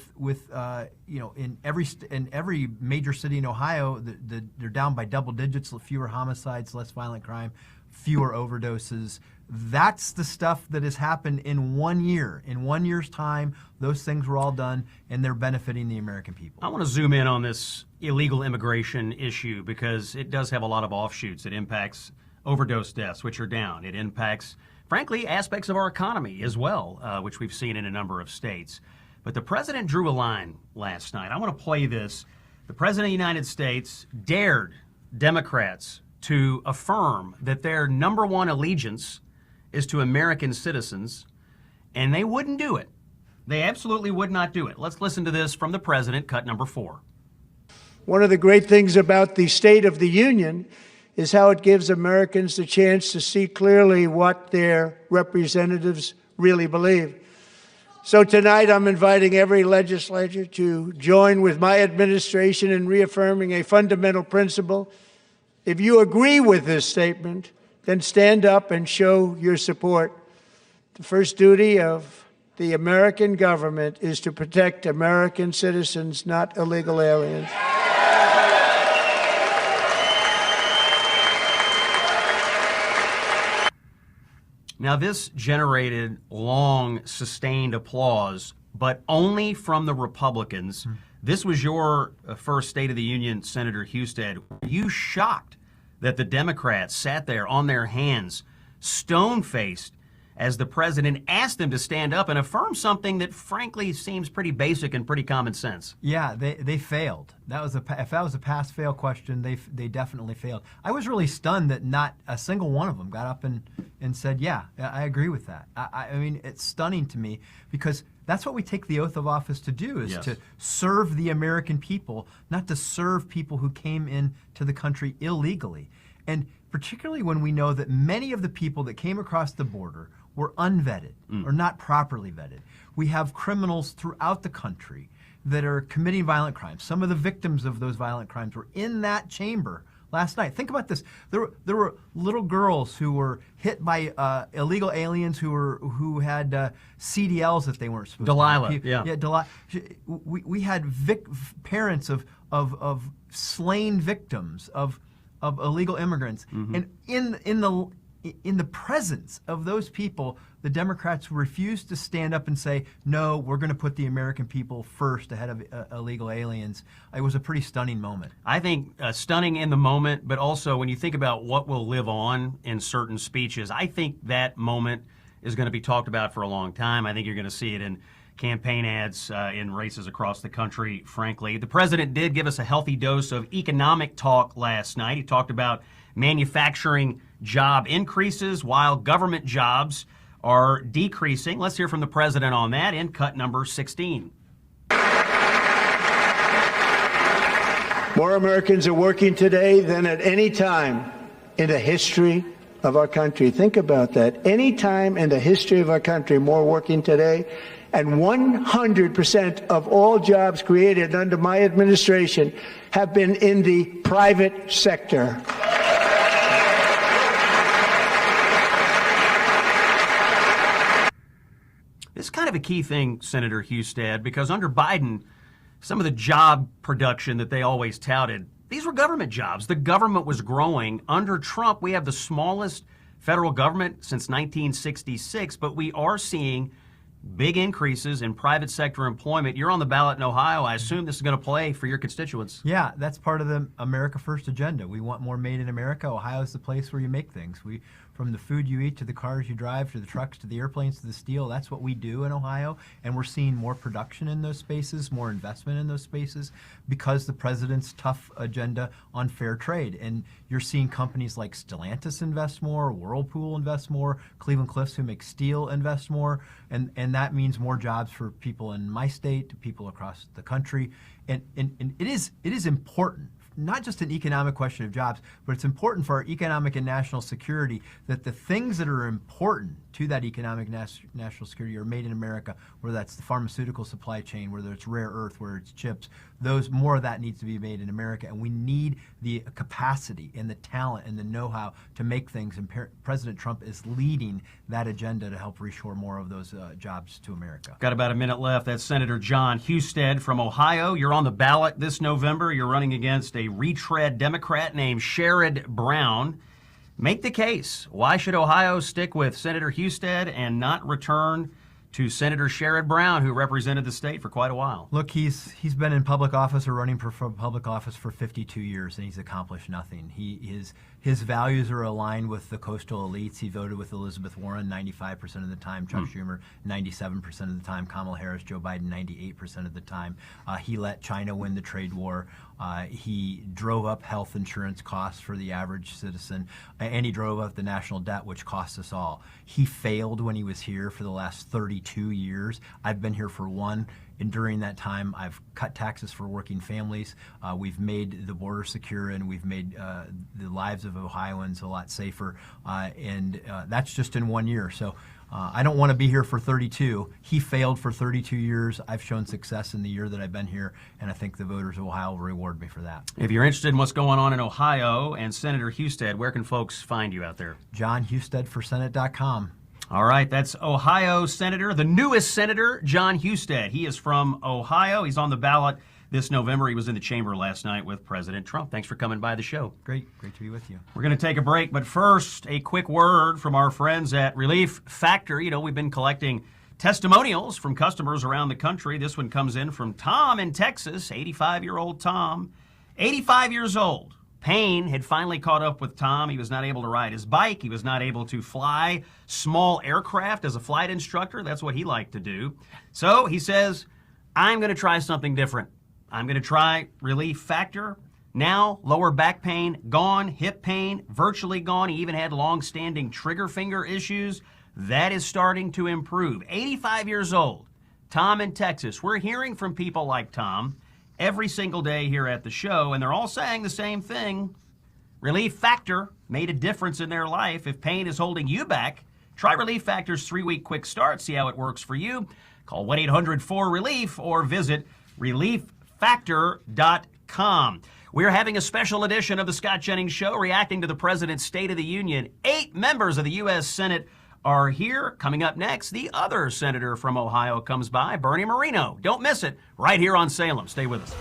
every major city in Ohio. They're down by double digits, fewer homicides, less violent crime, fewer overdoses. That's the stuff that has happened in 1 year. In 1 year's time, those things were all done, and they're benefiting the American people. I want to zoom in on this illegal immigration issue because it does have a lot of offshoots. It impacts overdose deaths, which are down. It impacts, frankly, aspects of our economy as well, which we've seen in a number of states. But the president drew a line last night. I want to play this. The president of the United States dared Democrats to affirm that their number one allegiance is to American citizens, and they wouldn't do it. They absolutely would not do it. Let's listen to this from the president, cut number 4. One of the great things about the State of the Union is how it gives Americans the chance to see clearly what their representatives really believe. So tonight I'm inviting every legislator to join with my administration in reaffirming a fundamental principle. If you agree with this statement, then stand up and show your support. The first duty of the American government is to protect American citizens, not illegal aliens. Now, this generated long, sustained applause, but only from the Republicans. This was your first State of the Union, Senator Husted. Were you shocked that the Democrats sat there on their hands, stone-faced, as the president asked them to stand up and affirm something that, frankly, seems pretty basic and pretty common sense? Yeah, they failed. If that was a pass-fail question, they definitely failed. I was really stunned that not a single one of them got up and said, yeah, I agree with that. I mean, it's stunning to me because that's what we take the oath of office to do, is to serve the American people, not to serve people who came into the country illegally. And particularly when we know that many of the people that came across the border were unvetted or not properly vetted. We have criminals throughout the country that are committing violent crimes. Some of the victims of those violent crimes were in that chamber last night. Think about this. There were little girls who were hit by illegal aliens who had CDLs that they weren't supposed Delilah, to have. Delilah. We had parents of slain victims of illegal immigrants, and in the presence of those people, the Democrats refused to stand up and say, no, we're going to put the American people first ahead of illegal aliens. It was a pretty stunning moment. I think stunning in the moment, but also when you think about what will live on in certain speeches, I think that moment is going to be talked about for a long time. I think you're going to see it in campaign ads in races across the country, frankly. The president did give us a healthy dose of economic talk last night. He talked about manufacturing job increases while government jobs are decreasing. Let's hear from the president on that in cut number 16. More Americans are working today than at any time in the history of our country. Think about that. Any time in the history of our country, more working today. And 100% of all jobs created under my administration have been in the private sector. This is kind of a key thing, Senator Husted, because under Biden, some of the job production that they always touted, these were government jobs. The government was growing. Under Trump, we have the smallest federal government since 1966, but we are seeing big increases in private sector employment. You're on the ballot in Ohio. I assume this is going to play for your constituents. Yeah, that's part of the America First agenda. We want more made in America. Ohio is the place where you make things. From the food you eat to the cars you drive to the trucks to the airplanes to the steel, that's what we do in Ohio. And we're seeing more production in those spaces, more investment in those spaces because the president's tough agenda on fair trade. And you're seeing companies like Stellantis invest more, Whirlpool invest more, Cleveland Cliffs, who make steel, invest more. And that means more jobs for people in my state, to people across the country. And it is important not just an economic question of jobs, but it's important for our economic and national security that the things that are important to that economic national security are made in America, whether that's the pharmaceutical supply chain, whether it's rare earth, whether it's chips. More of that needs to be made in America, and we need the capacity and the talent and the know-how to make things, and President Trump is leading that agenda to help reshore more of those jobs to America. Got about a minute left. That's Senator John Husted from Ohio. You're on the ballot this November. You're running against a retread Democrat named Sherrod Brown. Make the case. Why should Ohio stick with Senator Husted and not return to Senator Sherrod Brown, who represented the state for quite a while? Look, he's been in public office or running for public office for 52 years, and he's accomplished nothing. His values are aligned with the coastal elites. He voted with Elizabeth Warren 95% of the time, Chuck Schumer 97% of the time, Kamala Harris, Joe Biden 98% of the time. He let China win the trade war. He drove up health insurance costs for the average citizen, and he drove up the national debt, which costs us all. He failed when he was here for the last 32 years. I've been here for one. And during that time, I've cut taxes for working families. We've made the border secure, and we've made the lives of Ohioans a lot safer. And that's just in 1 year. So I don't want to be here for 32. He failed for 32 years. I've shown success in the year that I've been here, and I think the voters of Ohio will reward me for that. If you're interested in what's going on in Ohio and Senator Husted, where can folks find you out there? JohnHustedForSenate.com. All right, that's Ohio Senator, the newest Senator, John Husted. He is from Ohio. He's on the ballot this November. He was in the chamber last night with President Trump. Thanks for coming by the show. Great to be with you. We're going to take a break, but first, a quick word from our friends at Relief Factor. You know, we've been collecting testimonials from customers around the country. This one comes in from Tom in Texas, 85-year-old Tom, 85 years old. Pain had finally caught up with Tom. He was not able to ride his bike. He was not able to fly small aircraft as a flight instructor. That's what he liked to do. So he says, I'm going to try something different. I'm going to try Relief Factor. Now, lower back pain gone, hip pain virtually gone. He even had long-standing trigger finger issues. That is starting to improve. 85 years old, Tom in Texas. We're hearing from people like Tom every single day here at the show, and they're all saying the same thing. Relief Factor made a difference in their life. If pain is holding you back, try Relief Factor's 3-week quick start. See how it works for you. Call 1-800-4RELIEF or visit relieffactor.com. We're having a special edition of the Scott Jennings Show reacting to the President's State of the Union. 8 members of the U.S. Senate are here. Coming up next, the other senator from Ohio comes by, Bernie Moreno. Don't miss it, right here on Salem. Stay with us.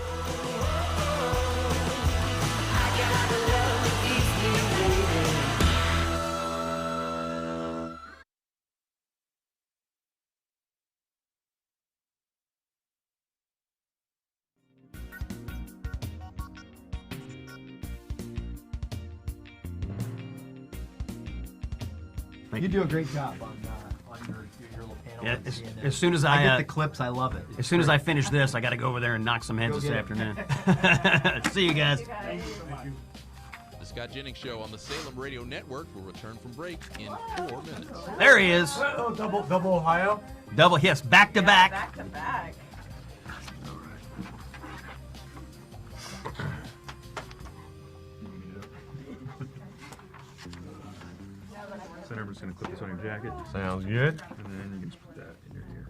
You do a great job on your little panel. Yeah, as soon as I get the clips, I love it. As soon as I finish this, I got to go over there and knock some heads this afternoon. See you guys. The Scott Jennings Show on the Salem Radio Network will return from break in 4 minutes. There he is. Oh, double Ohio? Double, yes, back to back. Back to back. So I'm just going to put this on your jacket. Sounds good. And then you can just put that in your ear.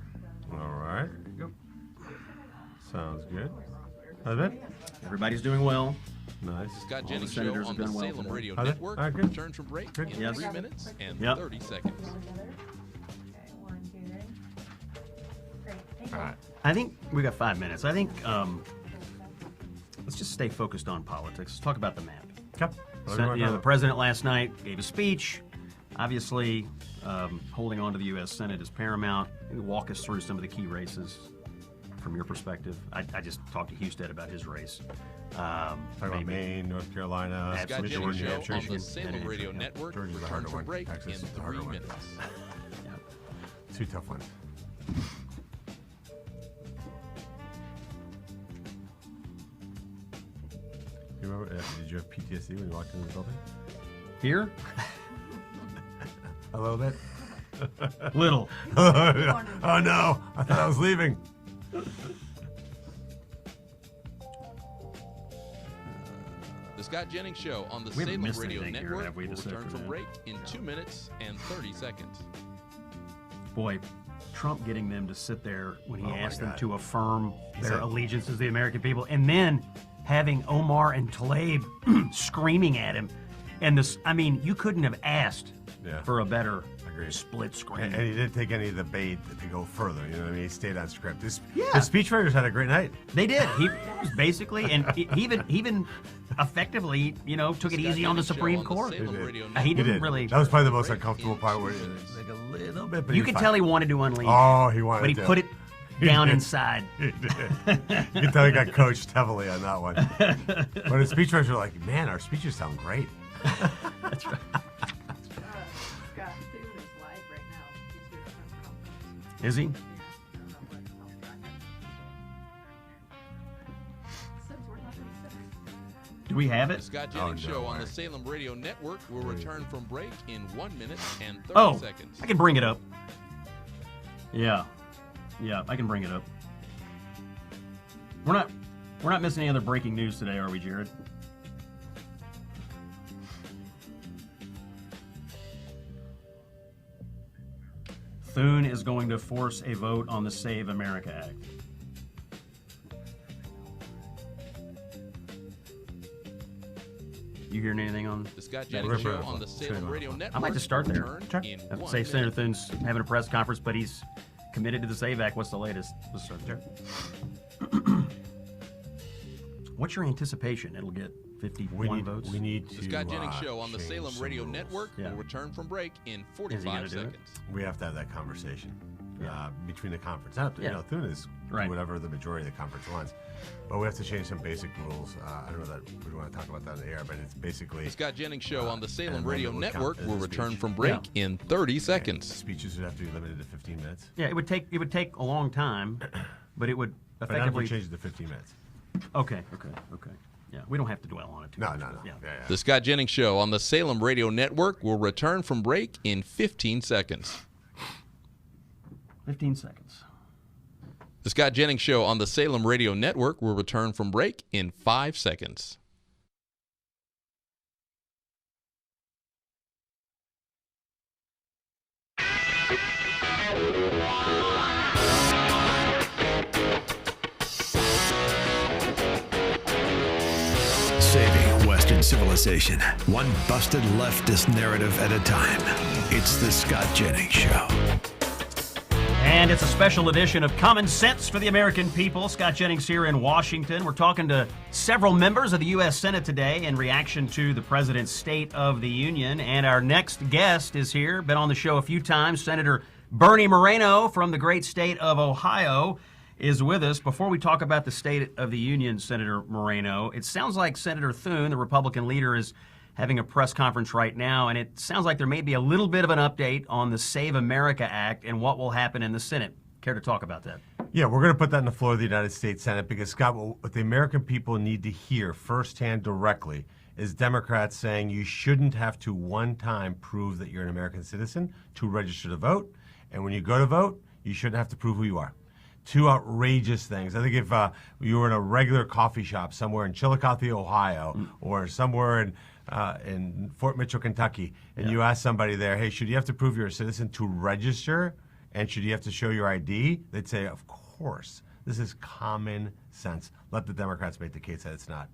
All right. There you go. Sounds good. How's that? Everybody's doing well. Nice. Scott Jennings Show senators on have the done well Salem today. Radio Are they? Network All right, good. returns from break Good. in Yes. 3 minutes and Yep. 30 seconds. All right. I think we got 5 minutes. I think let's just stay focused on politics. Let's talk about the map. Okay. The president last night gave a speech. Obviously, holding on to the U.S. Senate is paramount. Maybe walk us through some of the key races from your perspective. I just talked to Husted about his race. Talk about Maine, North Carolina, Scott Jennings Show Georgia, on Michigan. the Salem Radio Network Georgia's the returns harder from one. break Texas in is the harder 3 one. minutes. Two tough ones. You remember? Did you have PTSD when you walked into the building? Here? A little bit. Little. Oh no! I thought I was leaving. Scott Jennings Show on the We haven't Salem missed Radio anything here, Network have we, will this return from afternoon? break in 2 minutes and 30 seconds. Boy, Trump getting them to sit there when he Oh, my asked them God. to affirm their said- allegiances to the American people, and then having Omar and Tlaib screaming at him. And this, I mean, you couldn't have asked for a better split screen. And he didn't take any of the bait to go further. You know what I mean? He stayed on script. His Yeah. speechwriters had a great night. They did. He was basically, and he even effectively, you know, took it easy on the Supreme Court. He didn't really. That was probably the most uncomfortable part where he like a little bit, but You could tell he wanted to unleash. Oh, he wanted but he to. put it He down did. inside. He did. You can tell he got coached heavily on that one. But his speechwriters were like, man, our speeches sound great. That's right. Is he? Do we have The it? Scott Jennings Show on the Salem Radio Network will return from break in 1 minute and 30 Oh, seconds. I can bring it up. Yeah, I can bring it up. We're not missing any other breaking news today, are we, Jared? Thune is going to force a vote on the Save America Act. You hearing anything on The Scott Jennings Show on the Salem Radio Network. I might just start there. return in 1 Say Senator minute. Thune's having a press conference, but he's committed to the SAVE Act. What's the latest? Let's start there. What's your anticipation? It'll get 51 votes? We need The to. Scott Jennings Show on the change Salem some Radio rules. Network Yeah. will return from break in gonna 45 do it? seconds. We have to have that conversation between the conference. Not, Yeah. You know, Thune is Right. whatever the majority of the conference wants. But we have to change some basic rules. I don't know that we don't want to talk about that in the air, but it's basically. The Scott Jennings Show on the Salem and Radio then it would count Network as will a return speech. from break in 30 seconds. Speeches would have to be limited to 15 minutes. Yeah, it would take a long time, but it would But now effectively we change it to 15 minutes. Okay. Yeah, we don't have to dwell on it too much. No. Yeah. The Scott Jennings Show on the Salem Radio Network will return from break in 15 seconds. 15 seconds. The Scott Jennings Show on the Salem Radio Network will return from break in 5 seconds. Saving Western civilization, one busted leftist narrative at a time. It's the Scott Jennings Show. And it's a special edition of Common Sense for the American People. Scott Jennings here in Washington. We're talking to several members of the U.S. Senate today in reaction to the President's State of the Union. And our next guest is here, been on the show a few times. Senator Bernie Moreno from the great state of Ohio is with us. Before we talk about the State of the Union, Senator Moreno, it sounds like Senator Thune, the Republican leader, is having a press conference right now, and it sounds like there may be a little bit of an update on the Save America Act and what will happen in the Senate. Care to talk about that? Yeah, we're going to put that on the floor of the United States Senate because, Scott, what the American people need to hear firsthand directly is Democrats saying you shouldn't have to one time prove that you're an American citizen to register to vote. And when you go to vote, you shouldn't have to prove who you are. Two outrageous things. I think if you were in a regular coffee shop somewhere in Chillicothe, Ohio, or somewhere in Fort Mitchell, Kentucky, and you ask somebody there, hey, should you have to prove you're a citizen to register? And should you have to show your ID? They'd say, of course. This is common sense. Let the Democrats make the case that it's not.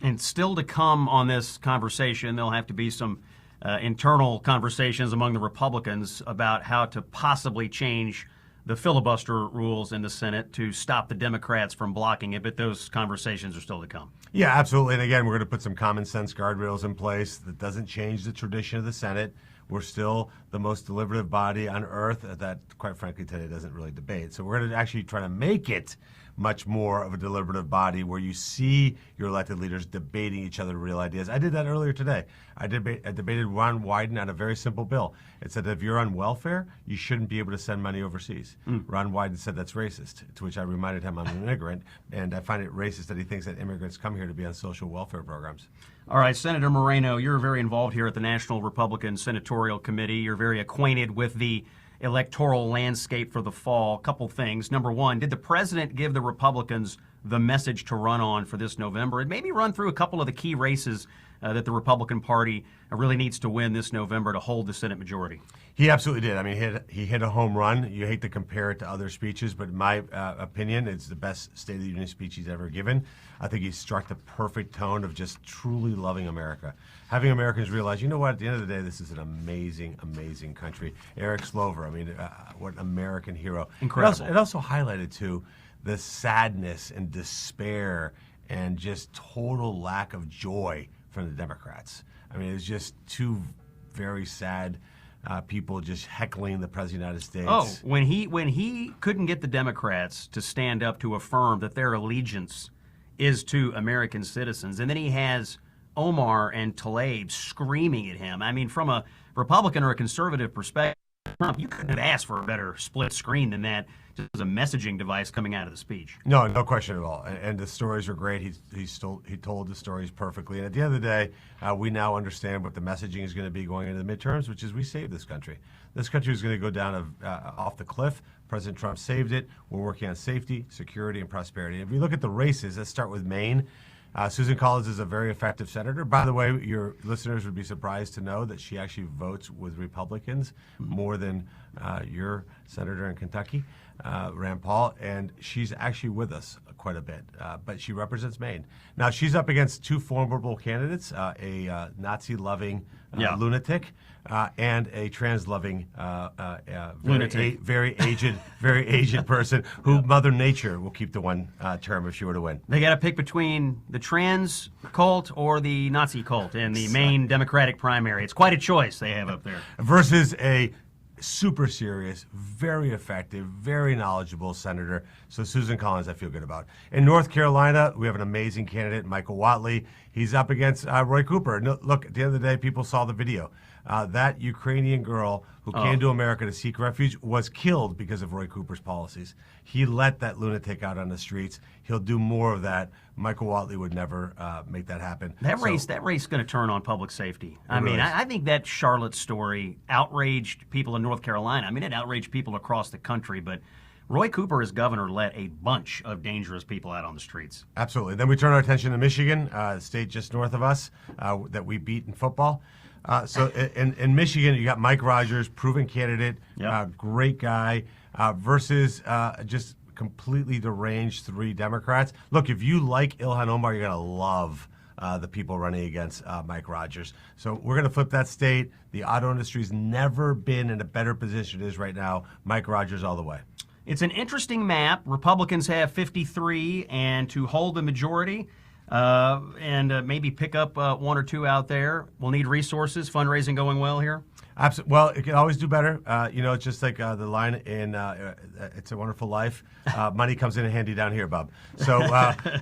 And still to come on this conversation, there'll have to be some internal conversations among the Republicans about how to possibly change the filibuster rules in the Senate to stop the Democrats from blocking it, but those conversations are still to come. Yeah, absolutely. And again, we're going to put some common sense guardrails in place that doesn't change the tradition of the Senate. We're still the most deliberative body on earth that, quite frankly, today doesn't really debate. So we're going to actually try to make it much more of a deliberative body where you see your elected leaders debating each other real ideas. I did that earlier today. I debated Ron Wyden on a very simple bill. It said that if you're on welfare, you shouldn't be able to send money overseas. Ron Wyden said that's racist, to which I reminded him I'm an immigrant, and I find it racist that he thinks that immigrants come here to be on social welfare programs. All right, Senator Moreno, you're very involved here at the National Republican Senatorial Committee. You're very acquainted with the electoral landscape for the fall. A couple things. Number one, did the president give the Republicans the message to run on for this November, and maybe run through a couple of the key races that the Republican Party really needs to win this November to hold the Senate majority. He absolutely did. I mean, he hit a home run. You hate to compare it to other speeches, but in my opinion, it's the best State of the Union speech he's ever given. I think he struck the perfect tone of just truly loving America. Having Americans realize, you know what, at the end of the day, this is an amazing, amazing country. Eric Slover, I mean, what an American hero. Incredible. It also highlighted, too, the sadness and despair and just total lack of joy from the Democrats. I mean, it's just two very sad people just heckling the President of the United States. Oh, when he couldn't get the Democrats to stand up to affirm that their allegiance is to American citizens, and then he has Omar and Tlaib screaming at him. I mean, from a Republican or a conservative perspective, Trump, you couldn't have asked for a better split screen than that, just as a messaging device coming out of the speech. No question at all. And the stories are great. He told the stories perfectly. And at the end of the day, we now understand what the messaging is going to be going into the midterms, which is we saved this country. This country is going to go down off the cliff. President Trump saved it. We're working on safety, security, and prosperity. If you look at the races, let's start with Maine. Susan Collins is a very effective senator. By the way, your listeners would be surprised to know that she actually votes with Republicans more than your senator in Kentucky, Rand Paul, and she's actually with us quite a bit. But she represents Maine. Now, she's up against two formidable candidates, a Nazi-loving lunatic and a trans-loving very aged person who Mother Nature will keep to one term if she were to win. They got to pick between the trans cult or the Nazi cult in the Maine Democratic primary. It's quite a choice they have up there. Versus a super serious, very effective, very knowledgeable senator. So Susan Collins, I feel good about. In North Carolina, we have an amazing candidate, Michael Whatley. He's up against Roy Cooper. No, look, at the end of the day, people saw the video. That Ukrainian girl who came to America to seek refuge was killed because of Roy Cooper's policies. He let that lunatic out on the streets. He'll do more of that. Michael Whatley would never make that happen. That race is going to turn on public safety. I think that Charlotte story outraged people in North Carolina. I mean, it outraged people across the country, but Roy Cooper as governor let a bunch of dangerous people out on the streets. Absolutely. Then we turn our attention to Michigan, the state just north of us that we beat in football. So in Michigan, you got Mike Rogers, proven candidate, great guy, versus just completely deranged three Democrats. Look, if you like Ilhan Omar, you're going to love the people running against Mike Rogers. So we're going to flip that state. The auto industry's never been in a better position than it is right now. Mike Rogers all the way. It's an interesting map. Republicans have 53, and to hold the majority and maybe pick up one or two out there, we'll need resources. Fundraising going well here? Absolutely. Well, it can always do better. It's just like the line in It's a Wonderful Life. Money comes in handy down here, Bob. So,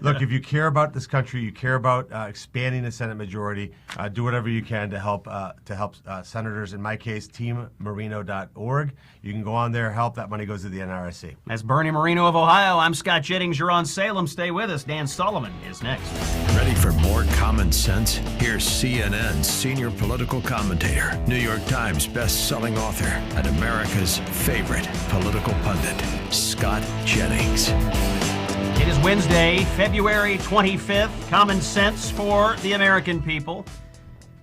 look, if you care about this country, you care about expanding the Senate majority, do whatever you can to help senators. In my case, teammoreno.org. You can go on there, help. That money goes to the NRSC. That's Bernie Moreno of Ohio. I'm Scott Jennings. You're on Salem. Stay with us. Dan Sullivan is next. Ready for more common sense? Here's CNN's senior political commentator, New York Times best-selling author, and America's favorite political pundit, Scott Jennings. It is Wednesday, February 25th. Common sense for the American people.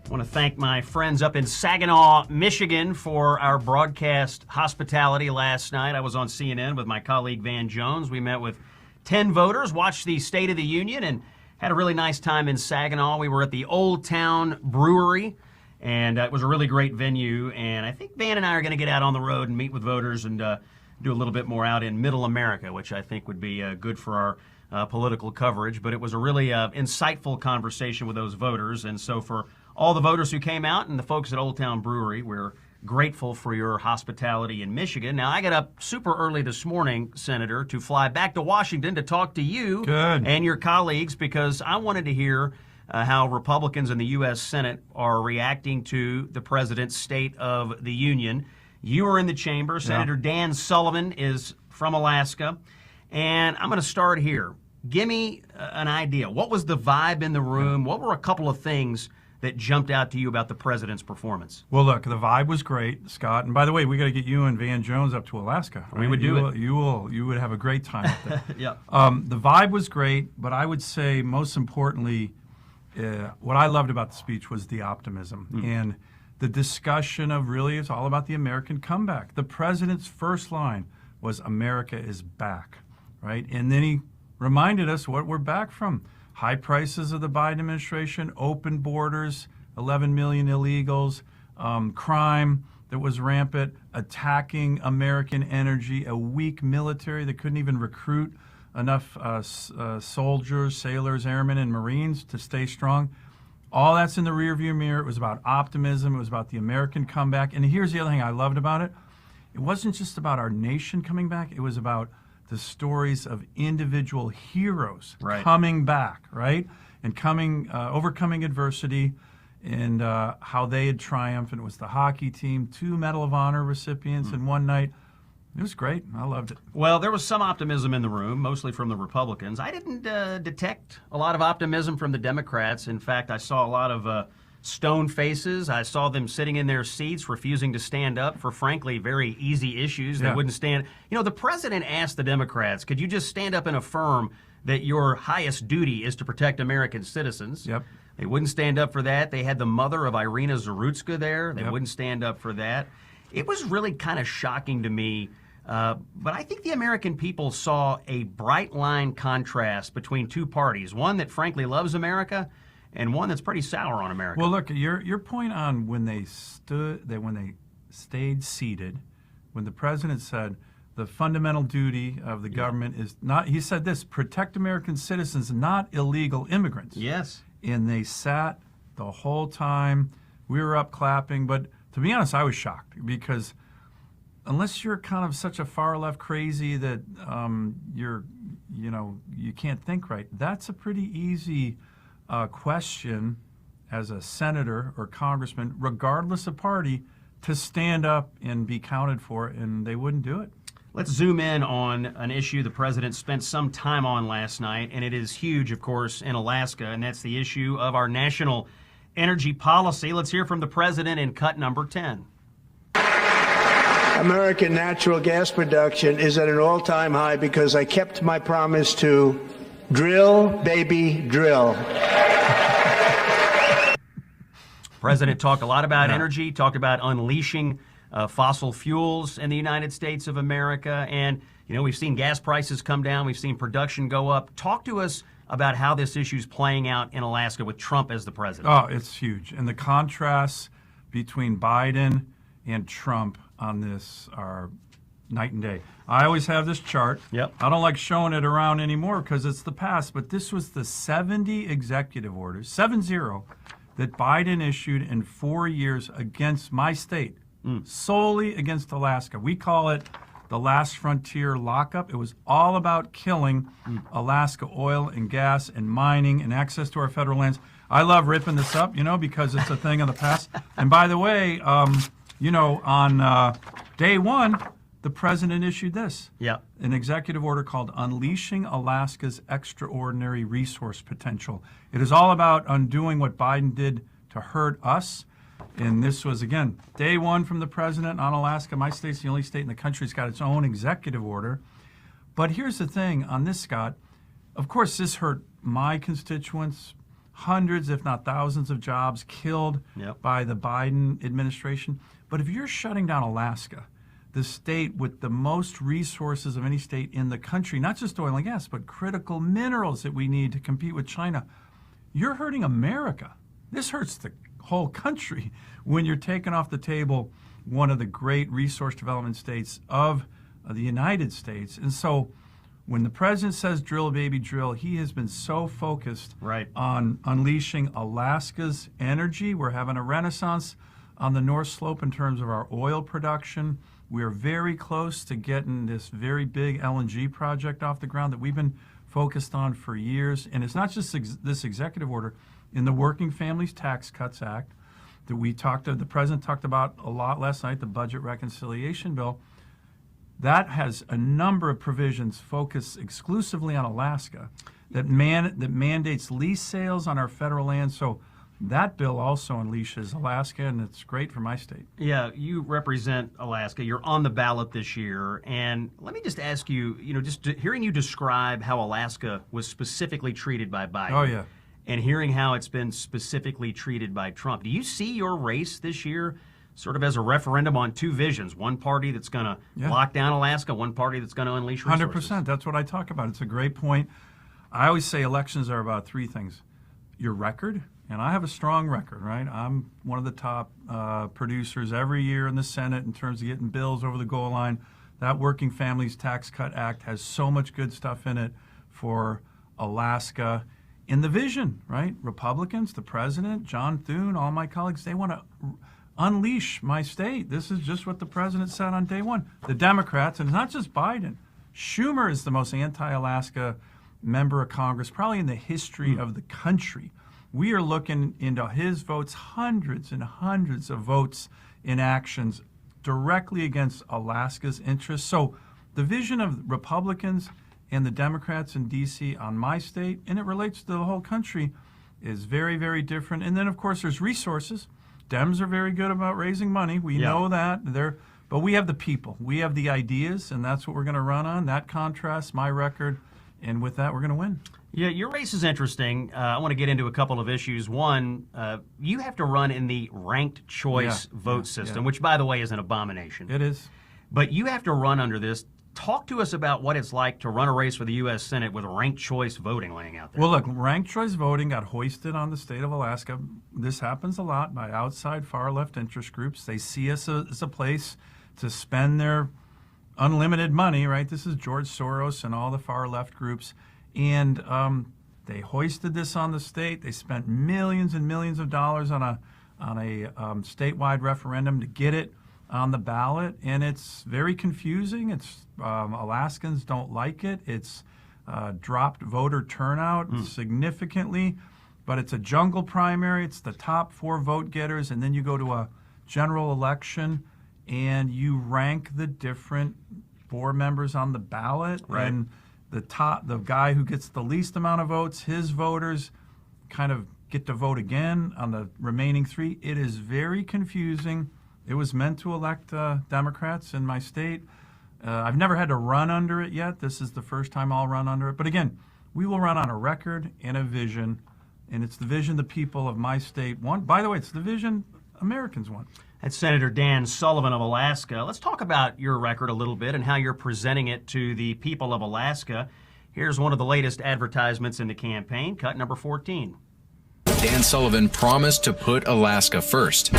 I want to thank my friends up in Saginaw, Michigan for our broadcast hospitality last night. I was on CNN with my colleague Van Jones. We met with 10 voters, watched the State of the Union, and had a really nice time in Saginaw. We were at the Old Town Brewery, and it was a really great venue. And I think Van and I are going to get out on the road and meet with voters and do a little bit more out in Middle America, which I think would be good for our political coverage. But it was a really insightful conversation with those voters. And so for all the voters who came out and the folks at Old Town Brewery, we're grateful for your hospitality in Michigan. Now, I got up super early this morning, Senator, to fly back to Washington to talk to you and your colleagues, because I wanted to hear how Republicans in the U.S. Senate are reacting to the president's State of the Union. You were in the chamber. Senator Dan Sullivan is from Alaska. And I'm going to start here. Give me an idea. What was the vibe in the room? What were a couple of things that jumped out to you about the president's performance? Well, look, the vibe was great, Scott. And by the way, we got to get you and Van Jones up to Alaska. Right? We would do it. You would have a great time up there. Yeah. The vibe was great, but I would say most importantly, what I loved about the speech was the optimism and the discussion of really it's all about the American comeback. The president's first line was "America is back," right? And then he reminded us what we're back from. High prices of the Biden administration, open borders, 11 million illegals, crime that was rampant, attacking American energy, a weak military that couldn't even recruit enough soldiers, sailors, airmen, and Marines to stay strong. All that's in the rearview mirror. It was about optimism. It was about the American comeback. And here's the other thing I loved about it. It wasn't just about our nation coming back. It was about the stories of individual heroes coming back, right? And overcoming adversity and how they had triumphed. And it was the hockey team, 2 Medal of Honor recipients in one night. It was great. I loved it. Well, there was some optimism in the room, mostly from the Republicans. I didn't detect a lot of optimism from the Democrats. In fact, I saw a lot of stone faces. I saw them sitting in their seats, refusing to stand up for, frankly, very easy issues. They wouldn't stand. You know, the president asked the Democrats, could you just stand up and affirm that your highest duty is to protect American citizens? Yep. They wouldn't stand up for that. They had the mother of Irina Zarutska there. They wouldn't stand up for that. It was really kind of shocking to me. But I think the American people saw a bright line contrast between two parties, one that frankly loves America and one that's pretty sour on America. Well, look, your point on when they stayed seated, when the president said the fundamental duty of the government is not, he said this, protect American citizens, not illegal immigrants. Yes. And they sat the whole time. We were up clapping, but to be honest, I was shocked because unless you're kind of such a far left crazy that you can't think right, that's a pretty easy question as a senator or congressman, regardless of party, to stand up and be counted for, and they wouldn't do it. Let's zoom in on an issue the president spent some time on last night, and it is huge, of course, in Alaska, and that's the issue of our national energy policy. Let's hear from the president in cut number 10. American natural gas production is at an all-time high because I kept my promise to drill, baby, drill. President talked a lot about energy, talked about unleashing fossil fuels in the United States of America. And, you know, we've seen gas prices come down. We've seen production go up. Talk to us about how this issue is playing out in Alaska with Trump as the president. Oh, it's huge. And the contrasts between Biden and Trump on this are night and day. I always have this chart. Yep. I don't like showing it around anymore because it's the past, but this was the 70 executive orders, 7-0, that Biden issued in 4 years against my state, solely against Alaska. We call it the last frontier lockup. It was all about killing Alaska oil and gas and mining and access to our federal lands. I love ripping this up, because it's a thing of the past. And by the way, on day one, the president issued this. Yeah. An executive order called Unleashing Alaska's Extraordinary Resource Potential. It is all about undoing what Biden did to hurt us. And this was, again, day one from the president on Alaska. My state's the only state in the country that's got its own executive order. But here's the thing on this, Scott. Of course, this hurt my constituents. Hundreds, if not thousands of jobs killed by the Biden administration. But if you're shutting down Alaska, the state with the most resources of any state in the country, not just oil and gas, but critical minerals that we need to compete with China, you're hurting America. This hurts the whole country when you're taking off the table one of the great resource development states of the United States. And so when the president says drill, baby, drill, he has been so focused on unleashing Alaska's energy. We're having a renaissance on the North Slope in terms of our oil production. We're very close to getting this very big LNG project off the ground that we've been focused on for years. And it's not just this executive order. In the Working Families Tax Cuts Act that the president talked about a lot last night, the budget reconciliation bill, that has a number of provisions focused exclusively on Alaska that mandates lease sales on our federal land. So That bill also unleashes Alaska, and it's great for my state. Yeah, you represent Alaska. You're on the ballot this year. And let me just ask you, just hearing you describe how Alaska was specifically treated by Biden. Oh, yeah. And hearing how it's been specifically treated by Trump. Do you see your race this year sort of as a referendum on two visions? One party that's going to lock down Alaska, one party that's going to unleash resources. 100%. That's what I talk about. It's a great point. I always say elections are about three things. Your record, and I have a strong record, right? I'm one of the top producers every year in the Senate in terms of getting bills over the goal line. That Working Families Tax Cut Act has so much good stuff in it for Alaska. In the vision, right? Republicans, the president, John Thune, all my colleagues, they want to unleash my state. This is just what the president said on day one. The Democrats, and it's not just Biden, Schumer is the most anti-Alaska member of Congress, probably in the history of the country. We are looking into his votes, hundreds and hundreds of votes in actions directly against Alaska's interests. So the vision of Republicans and the Democrats in D.C. on my state, and it relates to the whole country, is very, very different. And then, of course, there's resources. Dems are very good about raising money. We know that. But we have the people. We have the ideas, and that's what we're going to run on. That contrasts my record, and with that, we're going to win. Yeah, your race is interesting. I want to get into a couple of issues. One, you have to run in the ranked choice vote system, which, by the way, is an abomination. It is. But you have to run under this. Talk to us about what it's like to run a race for the U.S. Senate with ranked choice voting laying out there. Well, look, ranked choice voting got hoisted on the state of Alaska. This happens a lot by outside far-left interest groups. They see us as a place to spend their unlimited money, right? This is George Soros and all the far-left groups. And they hoisted this on the state. They spent millions and millions of dollars on a statewide referendum to get it on the ballot, and it's very confusing. It's Alaskans don't like it. It's dropped voter turnout significantly, but it's a jungle primary. It's the top 4 vote getters, and then you go to a general election, and you rank the different board members on the ballot, and the guy who gets the least amount of votes, his voters kind of get to vote again on the remaining 3. It is very confusing. It was meant to elect Democrats in my state. I've never had to run under it yet. This is the first time I'll run under it. But again, we will run on a record and a vision, and it's the vision the people of my state want. By the way, it's the vision Americans want. That's Senator Dan Sullivan of Alaska. Let's talk about your record a little bit and how you're presenting it to the people of Alaska. Here's one of the latest advertisements in the campaign, cut number 14. Dan Sullivan promised to put Alaska first.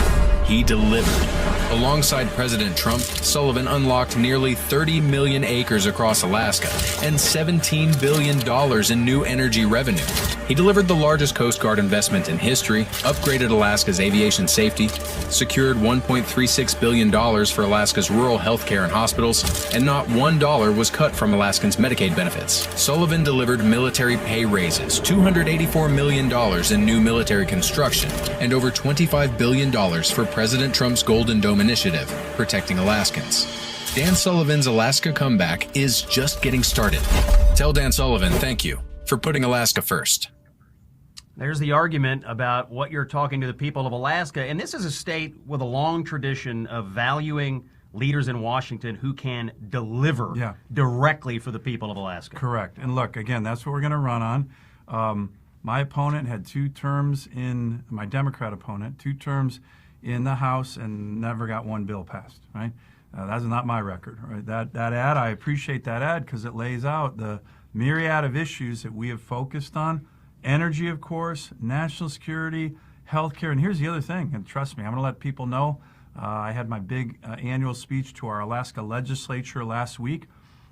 He delivered. Alongside President Trump, Sullivan unlocked nearly 30 million acres across Alaska and $17 billion in new energy revenue. He delivered the largest Coast Guard investment in history, upgraded Alaska's aviation safety, secured $1.36 billion for Alaska's rural health care and hospitals, and not $1 was cut from Alaskans' Medicaid benefits. Sullivan delivered military pay raises, $284 million in new military construction, and over $25 billion for President Trump's Golden Dome initiative, protecting Alaskans. Dan Sullivan's Alaska comeback is just getting started. Tell Dan Sullivan thank you for putting Alaska first. There's the argument about what you're talking to the people of Alaska. And this is a state with a long tradition of valuing leaders in Washington who can deliver directly for the people of Alaska. Correct. And look, again, that's what we're going to run on. My opponent had 2 terms in, my Democrat opponent, 2 terms in the House and never got 1 bill passed, right? That's not my record, right? That ad, I appreciate that ad because it lays out the myriad of issues that we have focused on. Energy, of course, national security, healthcare. And here's the other thing, and trust me, I'm going to let people know. I had my big annual speech to our Alaska legislature last week.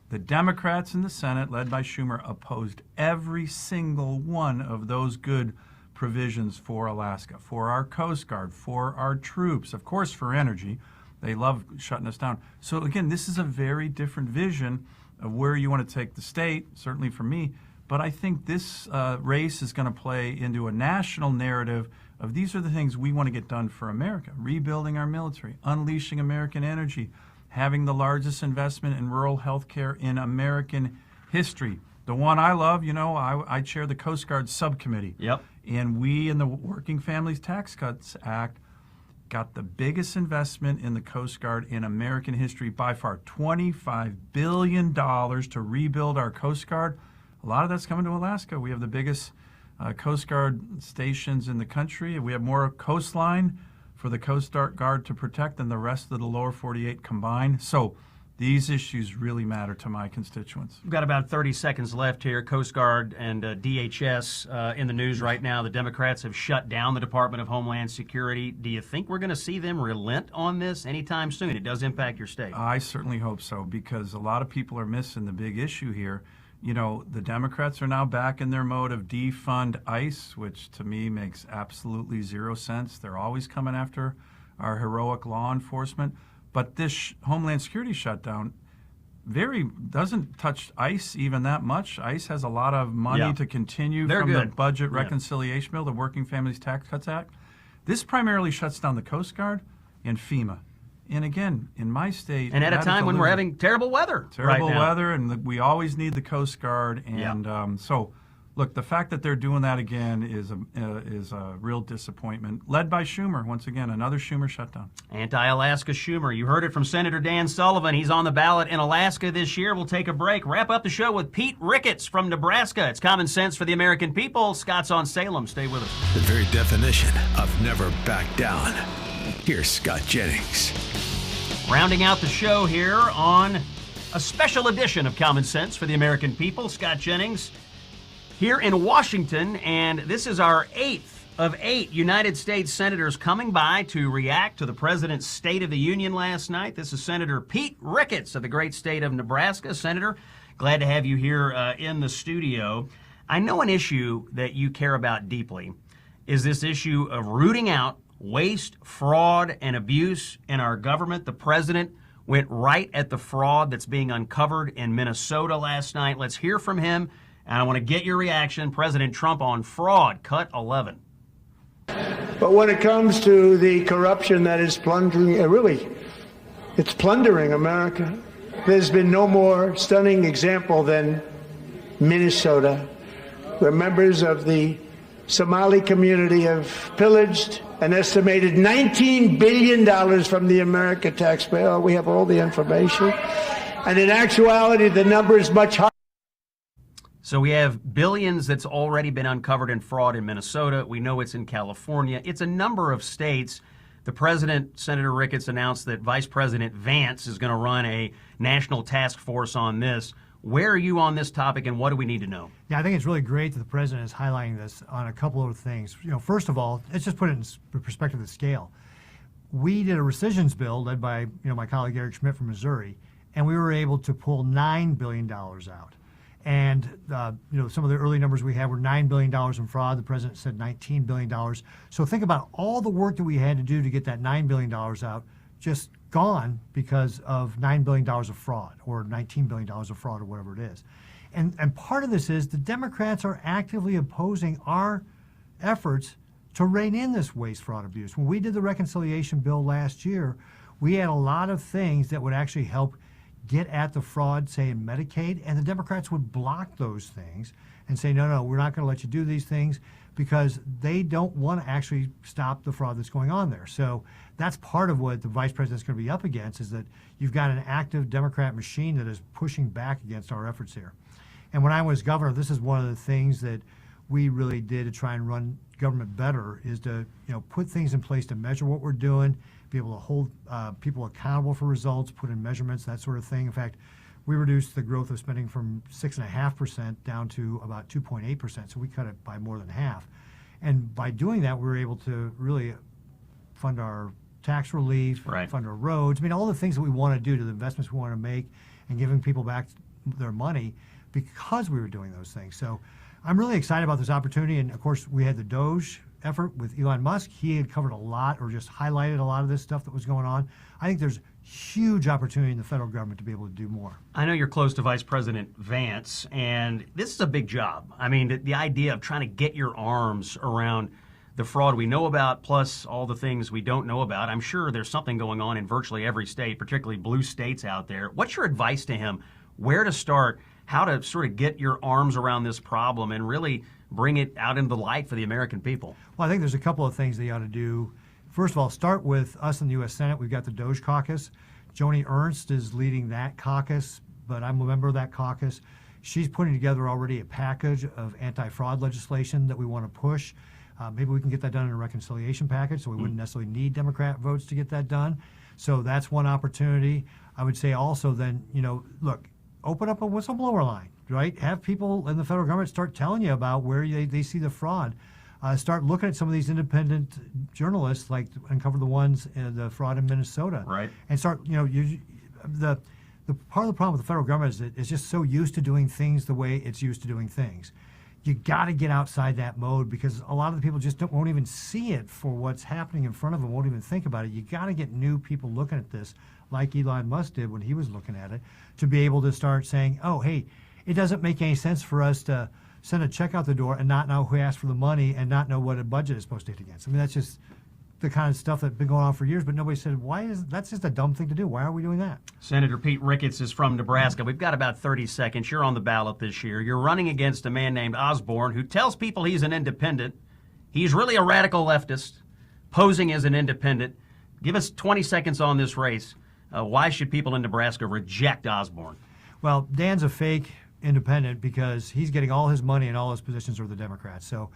The Democrats in the Senate, led by Schumer, opposed every single one of those good provisions for Alaska, for our Coast Guard, for our troops, of course, for energy. They love shutting us down. So again, this is a very different vision of where you want to take the state, certainly for me. But I think this race is going to play into a national narrative of these are the things we want to get done for America. Rebuilding our military, unleashing American energy, having the largest investment in rural health care in American history, The one I love, I chair the Coast Guard subcommittee. Yep. And we in the Working Families Tax Cuts Act got the biggest investment in the Coast Guard in American history by far, $25 billion to rebuild our Coast Guard. A lot of that's coming to Alaska. We have the biggest Coast Guard stations in the country. We have more coastline for the Coast Guard to protect than the rest of the lower 48 combined. So these issues really matter to my constituents. We've got about 30 seconds left here. Coast Guard and DHS in the news right now. The Democrats have shut down the Department of Homeland Security. Do you think we're going to see them relent on this anytime soon? It does impact your state. I certainly hope so, because a lot of people are missing the big issue here. The Democrats are now back in their mode of defund ICE, which to me makes absolutely zero sense. They're always coming after our heroic law enforcement. But this Homeland Security shutdown doesn't touch ICE even that much. ICE has a lot of money to continue from the budget reconciliation bill, the Working Families Tax Cuts Act. This primarily shuts down the Coast Guard and FEMA. And again, in my state... And at a time when we're having terrible weather. Terrible weather, and we always need the Coast Guard. And so, look, the fact that they're doing that again is a real disappointment. Led by Schumer, once again, another Schumer shutdown. Anti-Alaska Schumer. You heard it from Senator Dan Sullivan. He's on the ballot in Alaska this year. We'll take a break. Wrap up the show with Pete Ricketts from Nebraska. It's common sense for the American people. Scott's on Salem. Stay with us. The very definition of never back down. Here's Scott Jennings. Rounding out the show here on a special edition of Common Sense for the American people. Scott Jennings here in Washington, and this is our 8th of 8 United States senators coming by to react to the president's State of the Union last night. This is Senator Pete Ricketts of the great state of Nebraska. Senator, glad to have you here in the studio. I know an issue that you care about deeply is this issue of rooting out waste, fraud, and abuse in our government. The president went right at the fraud that's being uncovered in Minnesota last night. Let's hear from him. And I want to get your reaction. President Trump on fraud, cut 11. But when it comes to the corruption that is plundering, it's plundering America. There's been no more stunning example than Minnesota, where members of the Somali community have pillaged an estimated $19 billion from the American taxpayer. We have all the information. And in actuality, the number is much higher. So we have billions that's already been uncovered in fraud in Minnesota. We know it's in California. It's a number of states. The president, Senator Ricketts, announced that Vice President Vance is going to run a national task force on this. Where are you on this topic, and what do we need to know? Yeah, I think it's really great that the president is highlighting this on a couple of things. First of all, let's just put it in perspective of scale. We did a rescissions bill led by my colleague Eric Schmidt from Missouri, and we were able to pull $9 billion out. And some of the early numbers we had were $9 billion in fraud. The president said $19 billion. So think about all the work that we had to do to get that $9 billion out, just gone because of $9 billion of fraud or $19 billion of fraud or whatever it is. And part of this is the Democrats are actively opposing our efforts to rein in this waste, fraud, abuse. When we did the reconciliation bill last year, we had a lot of things that would actually help get at the fraud, say in Medicaid, and the Democrats would block those things and say, no, we're not going to let you do these things because they don't want to actually stop the fraud that's going on there. So that's part of what the vice president's going to be up against, is that you've got an active Democrat machine that is pushing back against our efforts here. And when I was governor, this is one of the things that we really did to try and run government better, is to put things in place to measure what we're doing, be able to hold people accountable for results, put in measurements, that sort of thing. In fact, we reduced the growth of spending from 6.5% down to about 2.8%, so we cut it by more than half. And by doing that, we were able to really fund our tax relief, fund our roads, all the things that we want to do, to the investments we want to make, and giving people back their money because we were doing those things. So I'm really excited about this opportunity. And of course, we had the Doge effort with Elon Musk. He had covered a lot, or just highlighted a lot of this stuff that was going on. I think there's huge opportunity in the federal government to be able to do more. I know you're close to Vice President Vance, and this is a big job. The idea of trying to get your arms around the fraud we know about, plus all the things we don't know about. I'm sure there's something going on in virtually every state, particularly blue states out there. What's your advice to him? Where to start? how to sort of get your arms around this problem and really bring it out into the light for the American people. Well, I think there's a couple of things they ought to do. First of all, start with us in the U.S. Senate. We've got the Doge Caucus. Joni Ernst is leading that caucus, but I'm a member of that caucus. She's putting together already a package of anti-fraud legislation that we want to push. Maybe we can get that done in a reconciliation package, so we wouldn't necessarily need Democrat votes to get that done. So that's one opportunity. I would say also then, look, open up a whistleblower line, right? Have people in the federal government start telling you about where they see the fraud. Start looking at some of these independent journalists, like Uncover the Ones, the fraud in Minnesota. Right. And start, the part of the problem with the federal government is that it's just so used to doing things the way it's used to doing things. You got to get outside that mode, because a lot of the people just won't even see it for what's happening in front of them, won't even think about it. You got to get new people looking at this, like Elon Musk did when he was looking at it, to be able to start saying, oh, hey, it doesn't make any sense for us to send a check out the door and not know who asked for the money and not know what a budget is supposed to hit against. I mean, that's just the kind of stuff that's been going on for years, but nobody said, that's just a dumb thing to do. Why are we doing that? Senator Pete Ricketts is from Nebraska. We've got about 30 seconds. You're on the ballot this year. You're running against a man named Osborne who tells people he's an independent. He's really a radical leftist, posing as an independent. Give us 20 seconds on this race. Why should people in Nebraska reject Osborne? Well, Dan's a fake independent because he's getting all his money and all his positions are the Democrats. So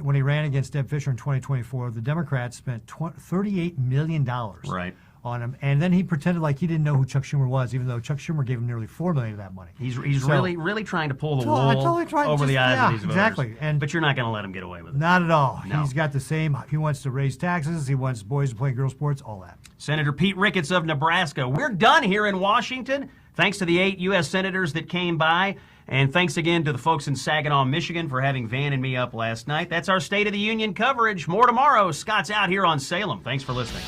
when he ran against Deb Fischer in 2024, the Democrats spent $38 million on him, and then he pretended like he didn't know who Chuck Schumer was, even though Chuck Schumer gave him nearly $4 million of that money. He's really trying to pull the wool over the eyes of these voters. Exactly. But you're not going to let him get away with it. Not at all. No. He's got the same. He wants to raise taxes. He wants boys to play girls sports. All that. Senator Pete Ricketts of Nebraska. We're done here in Washington. Thanks to the 8 U.S. senators that came by. And thanks again to the folks in Saginaw, Michigan for having Van and me up last night. That's our State of the Union coverage. More tomorrow. Scott's out here on Salem. Thanks for listening.